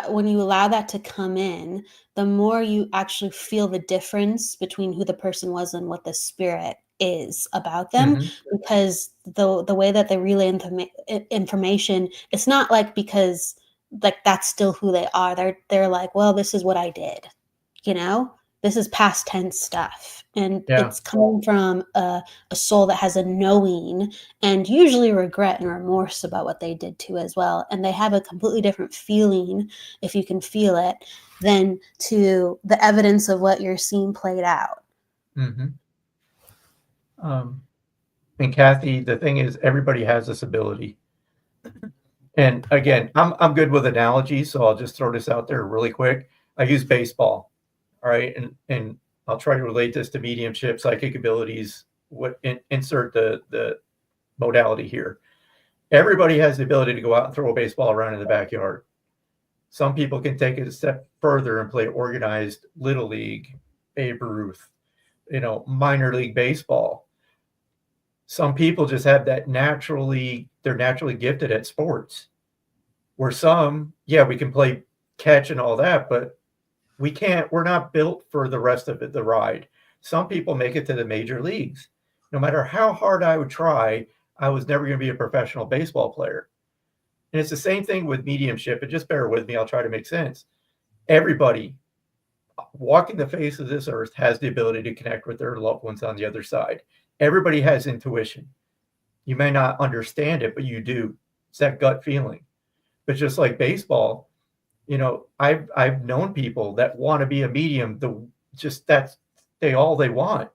when you allow that to come in, the more you actually feel the difference between who the person was and what the spirit is about them. Mm-hmm. Because the way that they relay information, it's not like, because like that's still who they are. They're like, well, this is what I did, you know? This is past tense stuff. And Yeah. it's coming from a soul that has a knowing, and usually regret and remorse about what they did too as well. And they have a completely different feeling, if you can feel it, than to the evidence of what you're seeing played out. Mm-hmm. And Kathy, the thing is, everybody has this ability. And again, I'm good with analogies, so I'll just throw this out there really quick. I use baseball, all right, and I'll try to relate this to mediumship, psychic abilities. Insert the modality here. Everybody has the ability to go out and throw a baseball around in the backyard. Some people can take it a step further and play organized little league, Babe Ruth, minor league baseball. Some people just have that they're naturally gifted at sports. Where some, yeah, we can play catch and all that, but we're not built for the rest of it, the ride. Some people make it to the major leagues. No matter how hard I would try, I was never going to be a professional baseball player. And it's the same thing with mediumship. And just bear with me, I'll try to make sense. Everybody walking the face of this earth has the ability to connect with their loved ones on the other side. Everybody has intuition. You may not understand it, but you do. It's that gut feeling. But just like baseball, I've known people that want to be a medium. That's all they want,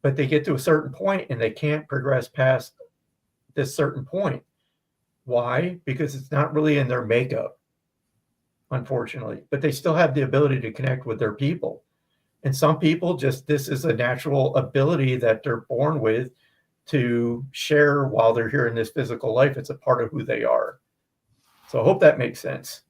but they get to a certain point and they can't progress past this certain point. Why? Because it's not really in their makeup, unfortunately. But they still have the ability to connect with their people. And some people this is a natural ability that they're born with to share while they're here in this physical life. It's a part of who they are. So I hope that makes sense.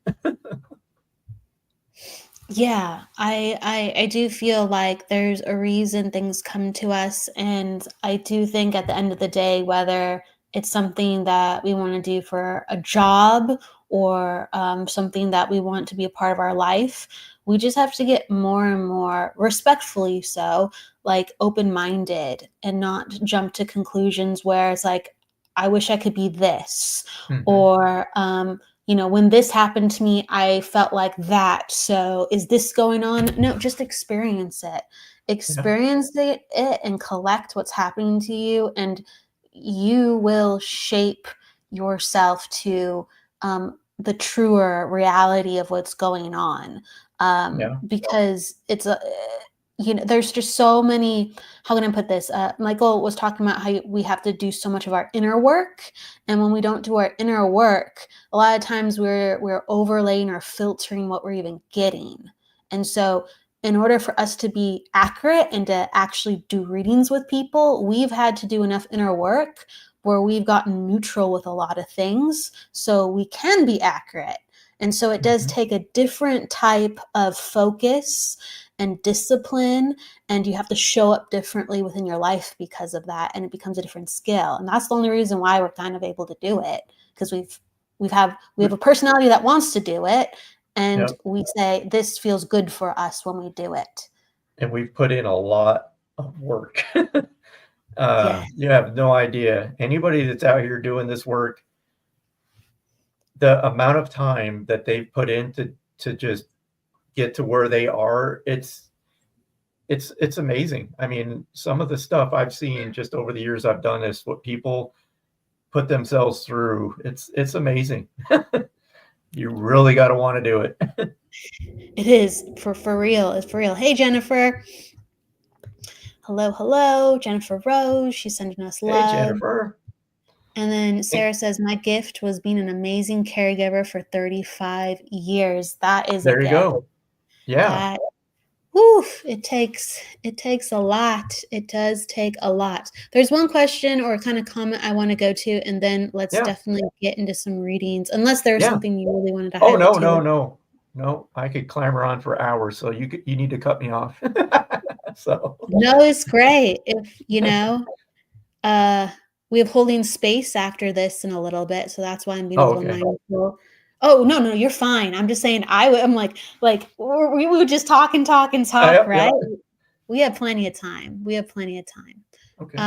Yeah, I do feel like there's a reason things come to us. And I do think at the end of the day, whether it's something that we want to do for a job or something that we want to be a part of our life, we just have to get more and more respectfully so, like open-minded and not jump to conclusions where it's like, I wish I could be this, or when this happened to me, I felt like that. So is this going on? No, just experience it. Experience it and collect what's happening to you, and you will shape yourself to the truer reality of what's going on. Because it's there's just so many, how can I put this? Michael was talking about how we have to do so much of our inner work. And when we don't do our inner work, a lot of times we're overlaying or filtering what we're even getting. And so in order for us to be accurate and to actually do readings with people, we've had to do enough inner work where we've gotten neutral with a lot of things so we can be accurate. And so it does take a different type of focus and discipline, and you have to show up differently within your life because of that, and it becomes a different skill. And that's the only reason why we're kind of able to do it, because we have a personality that wants to do it, and we say this feels good for us when we do it. And we've put in a lot of work. You have no idea. Anybody that's out here doing this work, the amount of time that they've put in to just get to where they are, it's amazing. I mean, some of the stuff I've seen just over the years I've done this, what people put themselves through, it's amazing. You really got to want to do it. It is for real. It's for real. Hey, Jennifer. Hello, Jennifer Rose. She's sending us love. Hey, Jennifer. And then Sarah says, my gift was being an amazing caregiver for 35 years. That is there you go. Yeah. It takes a lot. It does take a lot. There's one question or kind of comment I want to go to, and then let's definitely get into some readings, unless there's something you really wanted to highlight. No. I could clamor on for hours, so you need to cut me off. So no, it's great. If we have holding space after this in a little bit, so that's why I'm being a little mindful. Oh, no, you're fine. I'm just saying I'm like we would just talk, right? Yep. We have plenty of time. Okay.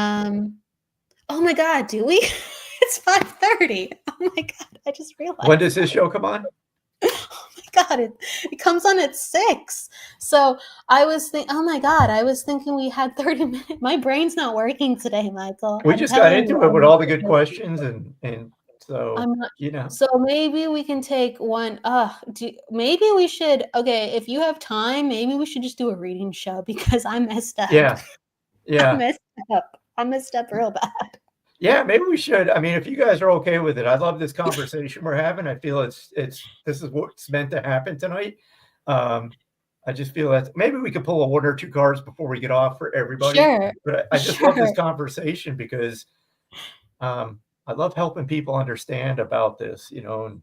Oh my God, do we? It's 5:30. Oh my God, I just realized. When does this show come on? Oh my God, it comes on at 6. So I was thinking we had 30 minutes. My brain's not working today, Michael. We just got into it with all the good questions and so So maybe we can take one. Maybe we should. Okay, if you have time, maybe we should just do a reading show, because I messed up. Yeah. I messed up real bad. Yeah, maybe we should. I mean, if you guys are okay with it, I love this conversation we're having. I feel this is what's meant to happen tonight. I just feel that maybe we could pull a 1 or 2 cards before we get off for everybody. Sure. But I just love Sure. this conversation because I love helping people understand about this, and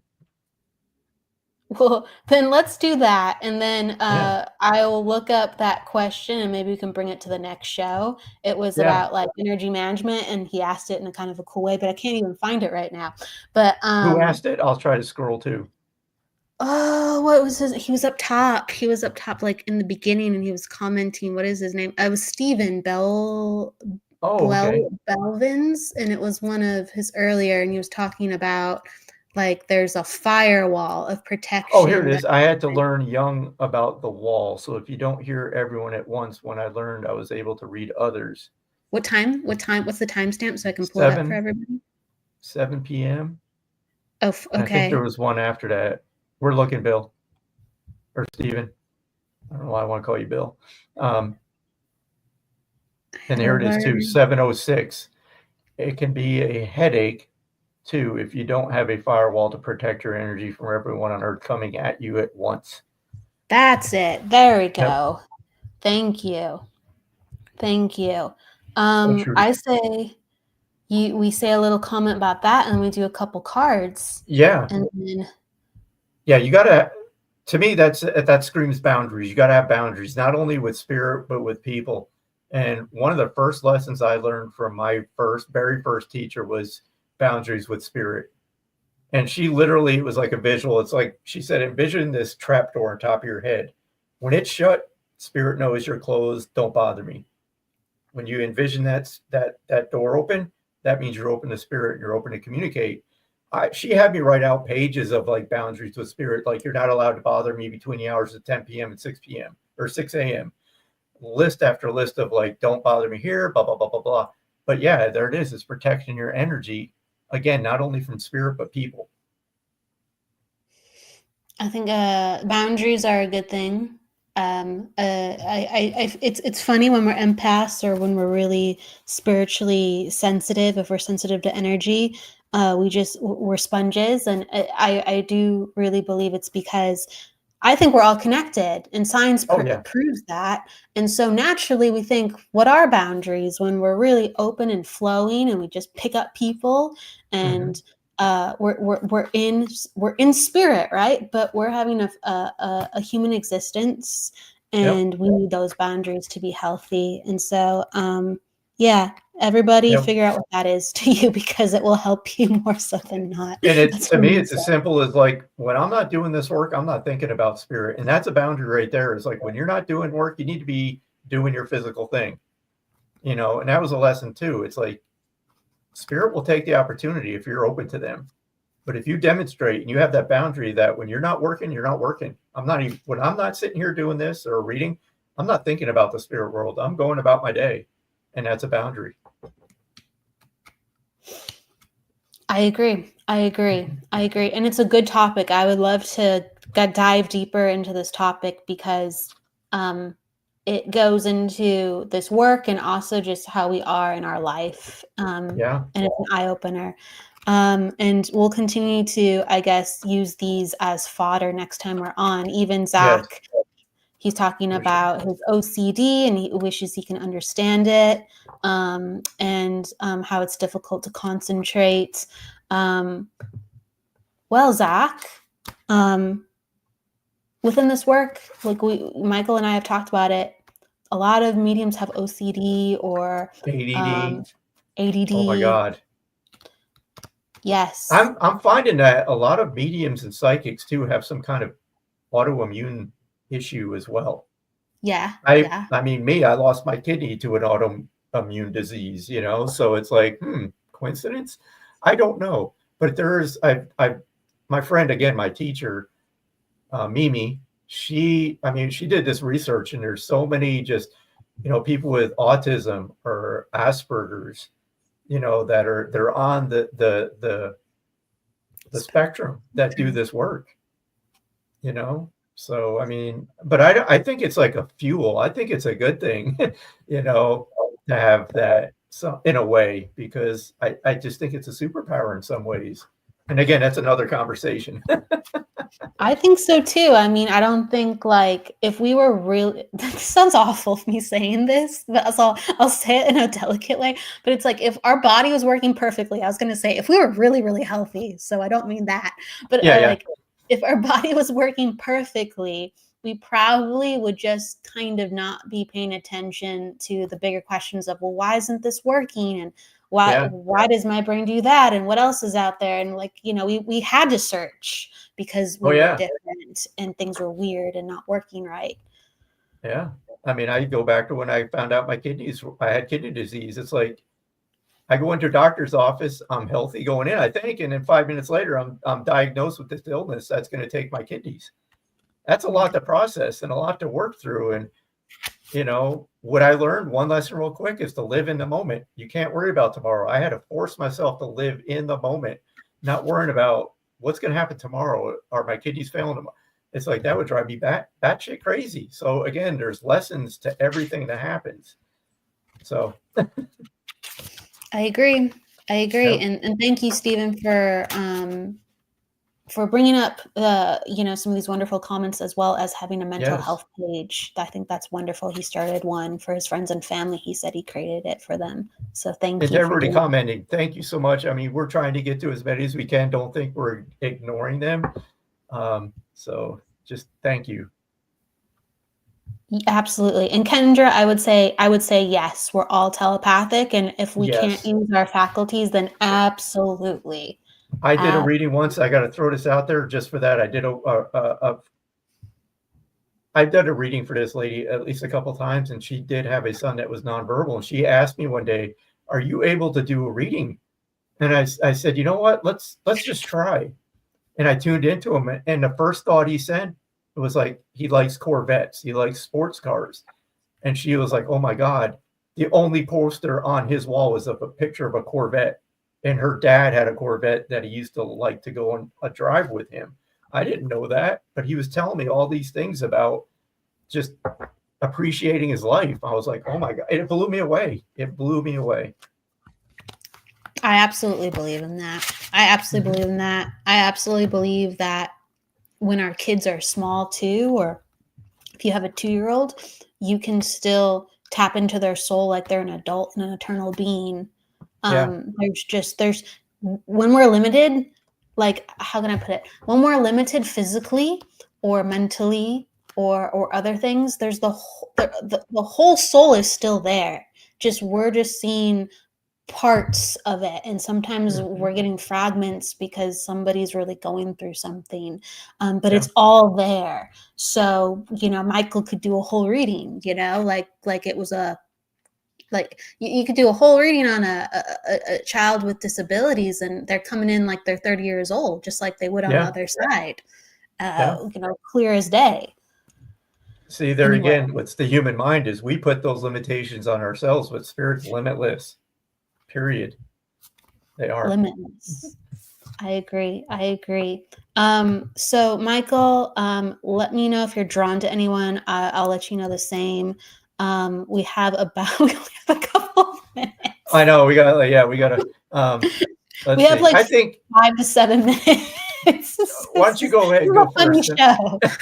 Well, then let's do that. And then yeah, I'll look up that question and maybe we can bring it to the next show. It was yeah. about like energy management and he asked it in a kind of a cool way, but I can't even find it right now. But Who asked it? I'll try to scroll too. oh, what was his? He was up top. He was up top like in the beginning and he was commenting. What is his name? It was Stephen Oh, okay. Belvins, and it was one of his earlier, and he was talking about like there's a firewall of Oh, here it protection that is. I had to learn young about the wall. So if you don't hear everyone at once, when I learned, I was able to read others. What time? What's the timestamp so I can pull it up for 7 everybody? 7 p.m. Oh, And I think there okay. was one after that. We're looking, Bill or Steven. I don't know why I want to call you Bill. And Had here to it is too, learn. 7:06. It can be a headache too if you don't have a firewall to protect your energy from everyone on earth coming at you at once. That's it. There we Yep. go. Thank you. Thank you. So true. I say we say a little comment about that and then we do a couple cards. Yeah. And then Yeah, you gotta. To me, that screams boundaries. You gotta have boundaries, not only with spirit but with people. And one of the first lessons I learned from my very first teacher was boundaries with spirit. And she literally, it was like a visual. It's like she said, envision this trap door on top of your head. When it's shut, spirit knows you're closed. Don't bother me. When you envision that door open, that means you're open to spirit and you're open to communicate. She had me write out pages of like boundaries with spirit, like you're not allowed to bother me between the hours of 10 p.m. and 6 p.m. or 6 a.m. List after list of like, don't bother me here, blah, blah, blah, blah, blah. But yeah, there it is. It's protecting your energy. Again, not only from spirit, but people. I think boundaries are a good thing. It's funny when we're empaths or when we're really spiritually sensitive. If we're sensitive to energy, we're sponges, and I do really believe it's because I think we're all connected, and science Oh yeah. proves that. And so naturally, we think, what are boundaries when we're really open and flowing, and we just pick up people and. Mm-hmm. We're in spirit, right? But we're having a human existence, Yep. and we need those boundaries to be healthy. And so, yeah, everybody Yep. figure out what that is to you because it will help you more so than not. And That's to what me, I'm it's as simple as like when I'm not doing this work, I'm not thinking about spirit. And that's a boundary right there. It's like when you're not doing work, you need to be doing your physical thing, and that was a lesson too. It's like spirit will take the opportunity if you're open to them. But if you demonstrate and you have that boundary that when you're not working, you're not working. When I'm not sitting here doing this or reading, I'm not thinking about the spirit world. I'm going about my day. And that's a boundary. I agree. And it's a good topic. I would love to dive deeper into this topic because it goes into this work and also just how we are in our life. Yeah. And it's an eye-opener. And we'll continue to, I guess, use these as fodder next time we're on. Even Yes. Zach, he's talking about his OCD and he wishes he can understand it, and how it's difficult to concentrate. Well, Zach, within this work, like Michael and I have talked about it, a lot of mediums have OCD or ADD. ADD. Oh my God. Yes. I'm finding that a lot of mediums and psychics too have some kind of autoimmune issue as well. Yeah. I mean, I lost my kidney to an autoimmune disease, so it's like, coincidence? I don't know. But my friend, again, my teacher, Mimi, she did this research and there's so many just, people with autism or Asperger's, they're on the spectrum that do this work, So, I mean, but I think it's like a fuel. I think it's a good thing, to have that So in a way, because I just think it's a superpower in some ways. And again, that's another conversation. I think so too. I mean, I don't think like if we were really, this sounds awful of me saying this, but I'll say it in a delicate way. But it's like if our body was working perfectly, I was going to say if we were really, really healthy. So I don't mean that, but Yeah, like if our body was working perfectly, we probably would just kind of not be paying attention to the bigger questions of, well, why isn't this working? And why does my brain do that? And what else is out there? And like, we had to search because we were different and things were weird and not working right. Yeah. I mean, I go back to when I found out I had kidney disease. It's like I go into a doctor's office, I'm healthy going in, I think, and then 5 minutes later, I'm diagnosed with this illness that's going to take my kidneys. That's a lot to process and a lot to work through. And, what I learned, one lesson real quick, is to live in the moment. You can't worry about tomorrow. I had to force myself to live in the moment, not worrying about what's going to happen tomorrow. Are my kidneys failing tomorrow? It's like that would drive me batshit crazy. So again, there's lessons to everything that happens. So I agree. Yep. And thank you, Stephen, for bringing up some of these wonderful comments, as well as having a mental health page. I think that's wonderful. He started one for his friends and family. He said he created it for them. So thank you. Everybody commenting. Thank you so much. I mean, we're trying to get to as many as we can. Don't think we're ignoring them. So just thank you. Absolutely. And Kendra, I would say yes, we're all telepathic. And if we can't use our faculties, then absolutely. I did a reading once. I got to throw this out there just for that. I did I've done a reading for this lady at least a couple of times, and she did have a son that was nonverbal. And she asked me one day, "Are you able to do a reading?" And I said, "You know what? Let's just try." And I tuned into him, and the first thought he said, it was like, he likes Corvettes, he likes sports cars. And she was like, "Oh my God." The only poster on his wall was of a picture of a Corvette. And her dad had a Corvette that he used to like to go on a drive with him. I didn't know that, but he was telling me all these things about just appreciating his life. I was like, oh my God, it blew me away. It blew me away. I absolutely believe in that. I absolutely believe in that. I absolutely believe that when our kids are small too, or if you have a 2-year-old, you can still tap into their soul like they're an adult and an eternal being. There's when we're limited, like, how can I put it? When we're limited physically or mentally or other things, there's the whole soul is still there. We're just seeing parts of it, and sometimes we're getting fragments because somebody's really going through something, but it's all there. So Michael could do a whole reading, like it was like you could do a whole reading on a child with disabilities, and they're coming in like they're 30 years old, just like they would on the other side, clear as day. See, there again, what's the human mind is we put those limitations on ourselves, but spirit's limitless. Period. They are limitless. I agree. So Michael, let me know if you're drawn to anyone. I'll let you know the same. We have a couple of minutes. I know we got to we have like I think 5 to 7 minutes. Why don't you go ahead and go first?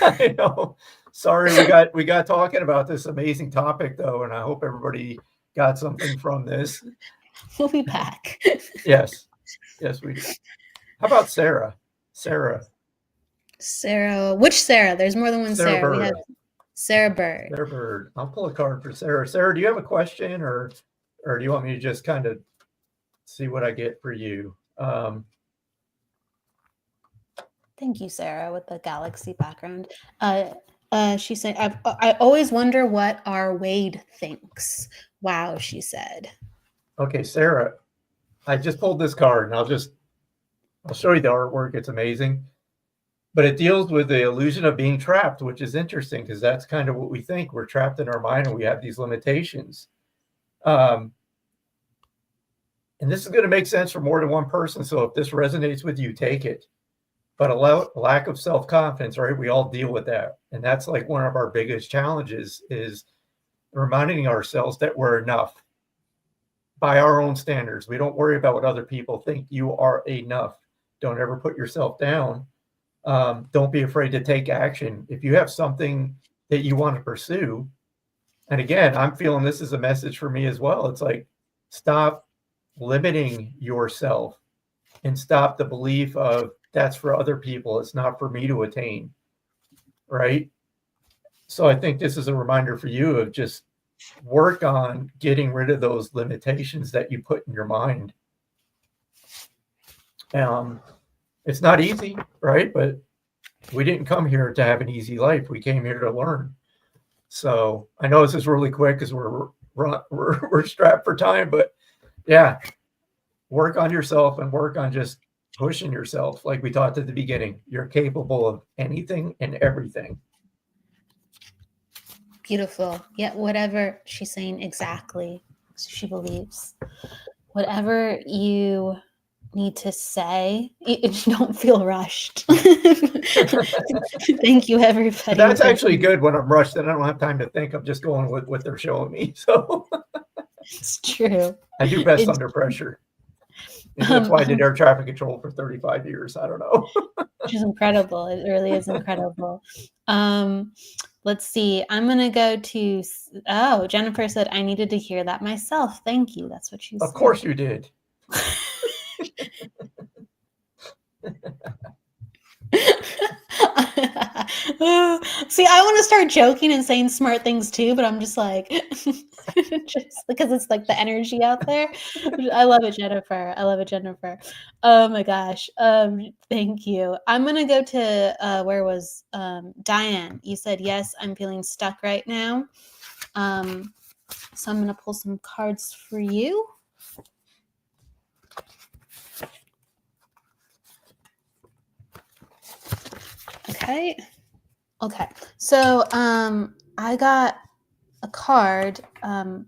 I know. Sorry, we got talking about this amazing topic though, and I hope everybody got something from this. We'll be back. Yes, we do. How about Sarah? Sarah, which Sarah? There's more than one Sarah. Bird. We have Sarah Bird. Sarah Bird. I'll pull a card for Sarah. Sarah, do you have a question, or do you want me to just kind of see what I get for you? Thank you, Sarah, with the galaxy background. She said, I always wonder what our Wade thinks. Wow, she said. Okay, Sarah, I just pulled this card, and I'll show you the artwork. It's amazing. But it deals with the illusion of being trapped, which is interesting because that's kind of what we think. We're trapped in our mind and we have these limitations. And this is going to make sense for more than one person. So if this resonates with you, take it. But a lack of self-confidence, right? We all deal with that. And that's like one of our biggest challenges is reminding ourselves that we're enough. by our own standards. We don't worry about what other people think. You are enough. Don't ever put yourself down. Don't be afraid to take action. If you have something that you want to pursue, and again, I'm feeling this is a message for me as well. It's like, stop limiting yourself and stop the belief of that's for other people. It's not for me to attain. Right. So I think this is a reminder for you of just work on getting rid of those limitations that you put in your mind. It's not easy, right? But we didn't come here to have an easy life. We came here to learn. So I know this is really quick because we're strapped for time, but yeah, work on yourself and work on just pushing yourself. Like we talked at the beginning, you're capable of anything and everything. Beautiful. Yeah, whatever she's saying, exactly. She believes. Whatever you need to say, don't feel rushed. Thank you, everybody. But that's actually good when I'm rushed and I don't have time to think. I'm just going with what they're showing me. So it's true. I do best under pressure. Maybe that's why I did air traffic control for 35 years. I don't know. Which is incredible. It really is incredible. Let's see. I'm going to go to, Jennifer said, I needed to hear that myself. Thank you. That's what she said. Of course you did. See, I want to start joking and saying smart things too, but I'm just like, just because it's like the energy out there. I love it, Jennifer. I love it, Jennifer. Oh my gosh. Thank you. I'm gonna go to where was Diane? You said yes. I'm feeling stuck right now. So I'm gonna pull some cards for you. Okay. So I got a card.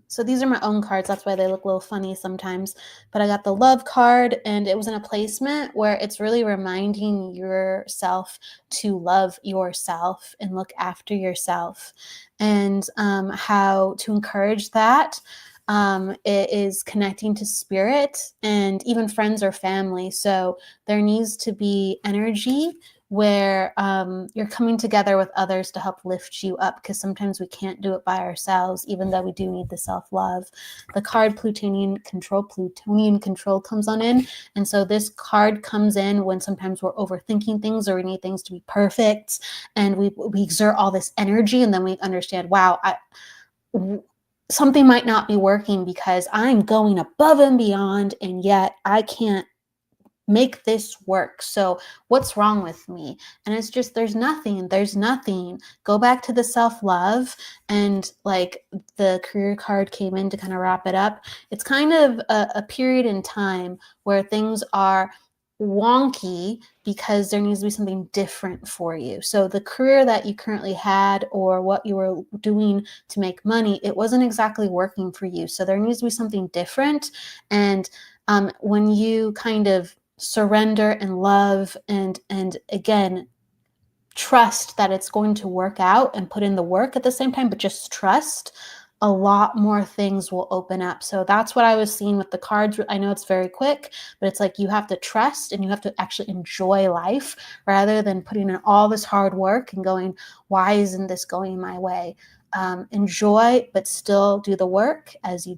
So these are my own cards. That's why they look a little funny sometimes. But I got the love card, and it was in a placement where it's really reminding yourself to love yourself and look after yourself, and how to encourage that. It is connecting to spirit and even friends or family. So there needs to be energy where you're coming together with others to help lift you up, because sometimes we can't do it by ourselves, even though we do need the self-love. The card Plutonian control comes on in. And so this card comes in when sometimes we're overthinking things or we need things to be perfect. And we exert all this energy, and then we understand, wow, something might not be working because I'm going above and beyond, and yet I can't make this work. So what's wrong with me? And it's just, there's nothing. Go back to the self-love. And like the career card came in to kind of wrap it up. It's kind of a period in time where things are wonky because there needs to be something different for you. So the career that you currently had or what you were doing to make money, it wasn't exactly working for you. So there needs to be something different. And when you kind of surrender and love and again trust that it's going to work out and put in the work at the same time, but just trust, a lot more things will open up. So that's what I was seeing with the cards. I know it's very quick, but it's like you have to trust and you have to actually enjoy life rather than putting in all this hard work and going, why isn't this going my way? Enjoy, but still do the work as you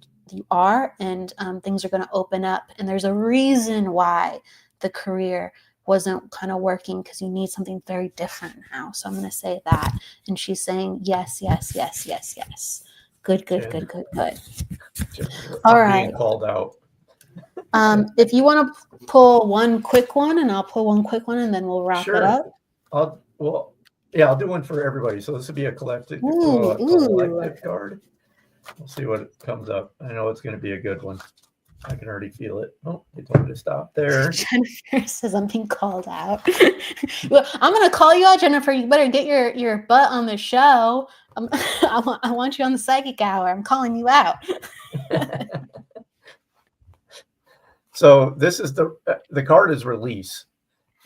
are, and things are going to open up. And there's a reason why the career wasn't kind of working, because you need something very different now. So I'm going to say that. And she's saying yes. Good. All right. Being called out. If you want to pull one quick one, and I'll pull one quick one, and then we'll wrap it up. I'll do one for everybody. So this will be a collective card. We'll see what comes up. I know it's going to be a good one. I can already feel it. Oh, they told me to stop there. Jennifer says I'm being called out. Well, I'm going to call you out, Jennifer. You better get your butt on the show. I want you on the Psychic Hour. I'm calling you out. So this is the card is release.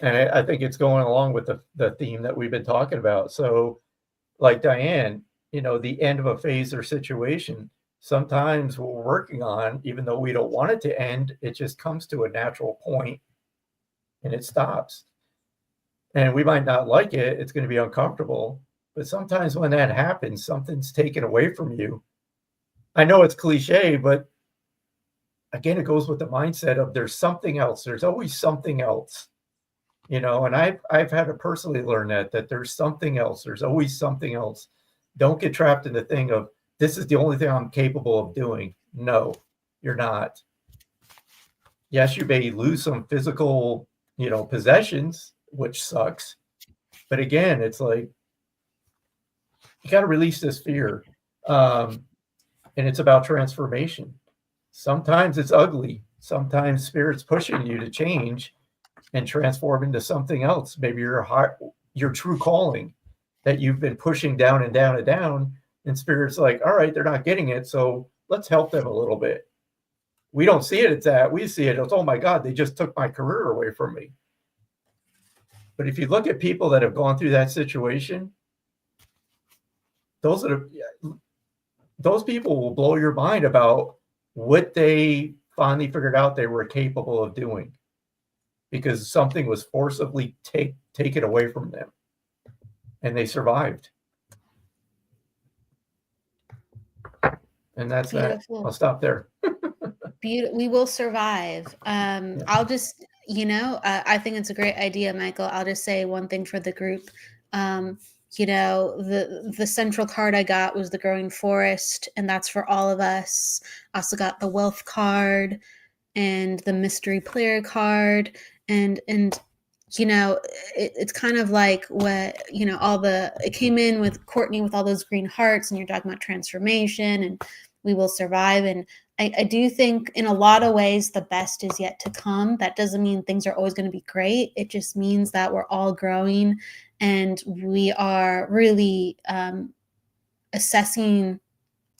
And I think it's going along with the theme that we've been talking about. So like Diane, the end of a phase or situation. sometimes what we're working on, even though we don't want it to end, it just comes to a natural point and it stops. And we might not like it. It's going to be uncomfortable. But sometimes when that happens, something's taken away from you. I know it's cliche, but again, it goes with the mindset of there's something else. There's always something else, and I've had to personally learn that there's something else. There's always something else. Don't get trapped in the thing of this is the only thing I'm capable of doing. No, you're not. Yes, you may lose some physical, possessions, which sucks. But again, it's like, you got to release this fear. And it's about transformation. Sometimes it's ugly. Sometimes spirit's pushing you to change and transform into something else. Maybe your true calling that you've been pushing down and down and down. And spirit's like, all right, they're not getting it. So let's help them a little bit. We don't see it as that. We see it as, oh my God, they just took my career away from me. But if you look at people that have gone through that situation, those people will blow your mind about what they finally figured out they were capable of doing because something was forcibly taken away from them and they survived. And that's Beautiful. That. I'll stop there. We will survive. I'll just, I think it's a great idea, Michael. I'll just say one thing for the group. The central card I got was the growing forest, and that's for all of us. I also got the wealth card and the mystery player card, and it's kind of like what it came in with Courtney with all those green hearts, and you're talking about transformation and we will survive. And I do think in a lot of ways the best is yet to come. That doesn't mean things are always going to be great. It just means that we're all growing and we are really assessing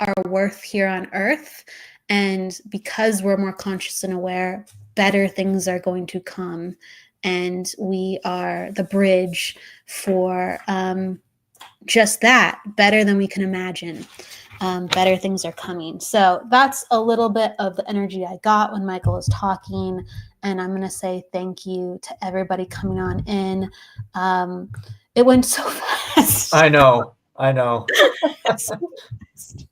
our worth here on Earth. And because we're more conscious and aware, better things are going to come. And we are the bridge for just that, better than we can imagine. Better things are coming. So that's a little bit of the energy I got when Michael was talking. And I'm going to say thank you to everybody coming on in. It went so fast. I know. So fast.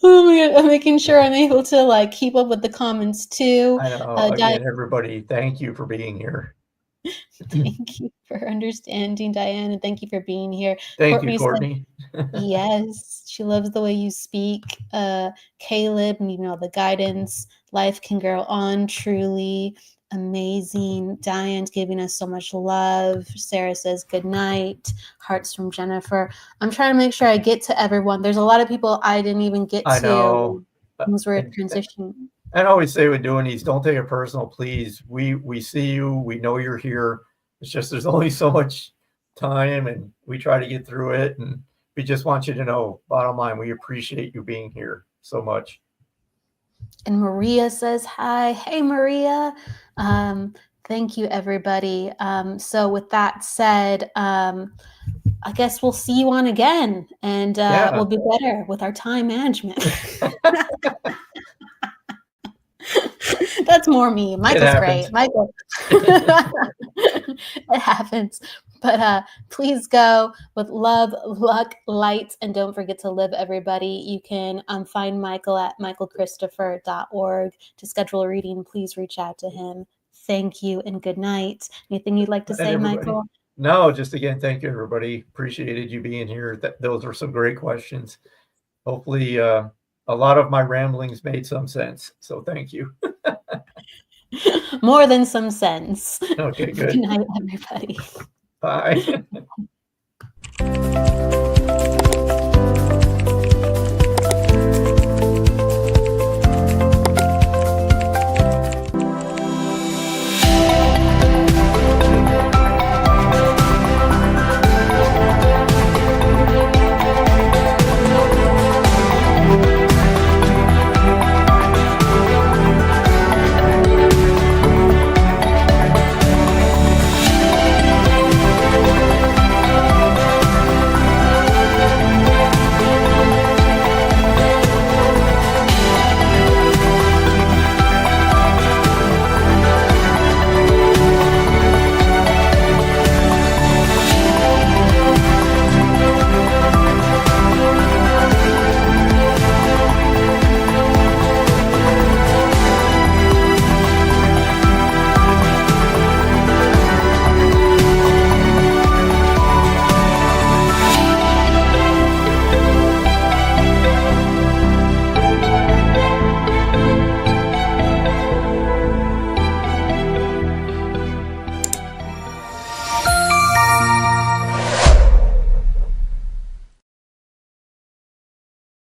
Oh my God, I'm making sure I'm able to keep up with the comments too. I know. Again, everybody, thank you for being here. Thank you for understanding, Diane, and thank you for being here. Thank you, Courtney. Yes, she loves the way you speak. Caleb, the guidance. Life can go on. Truly amazing. Diane's giving us so much love. Sarah says good night. Hearts from Jennifer. I'm trying to make sure I get to everyone. There's a lot of people I didn't even get to. I know. Things were transitioning. I always say with doing these, don't take it personal, please. We see you. We know you're here. It's just there's only so much time, and we try to get through it. And we just want you to know, bottom line, we appreciate you being here so much. And Maria says hi. Hey, Maria. Thank you, everybody. So with that said, I guess we'll see you on again, and we'll be better with our time management. That's more me. Michael's great. Michael. It happens. But please go with love, luck, light, and don't forget to live, everybody. You can find Michael at michaelchristopher.org to schedule a reading. Please reach out to him. Thank you and good night. Anything you'd like to say, Michael? No, just again, thank you, everybody. Appreciated you being here. Those are some great questions. Hopefully, a lot of my ramblings made some sense. So thank you. More than some sense. Okay, good. Good night, everybody. Bye.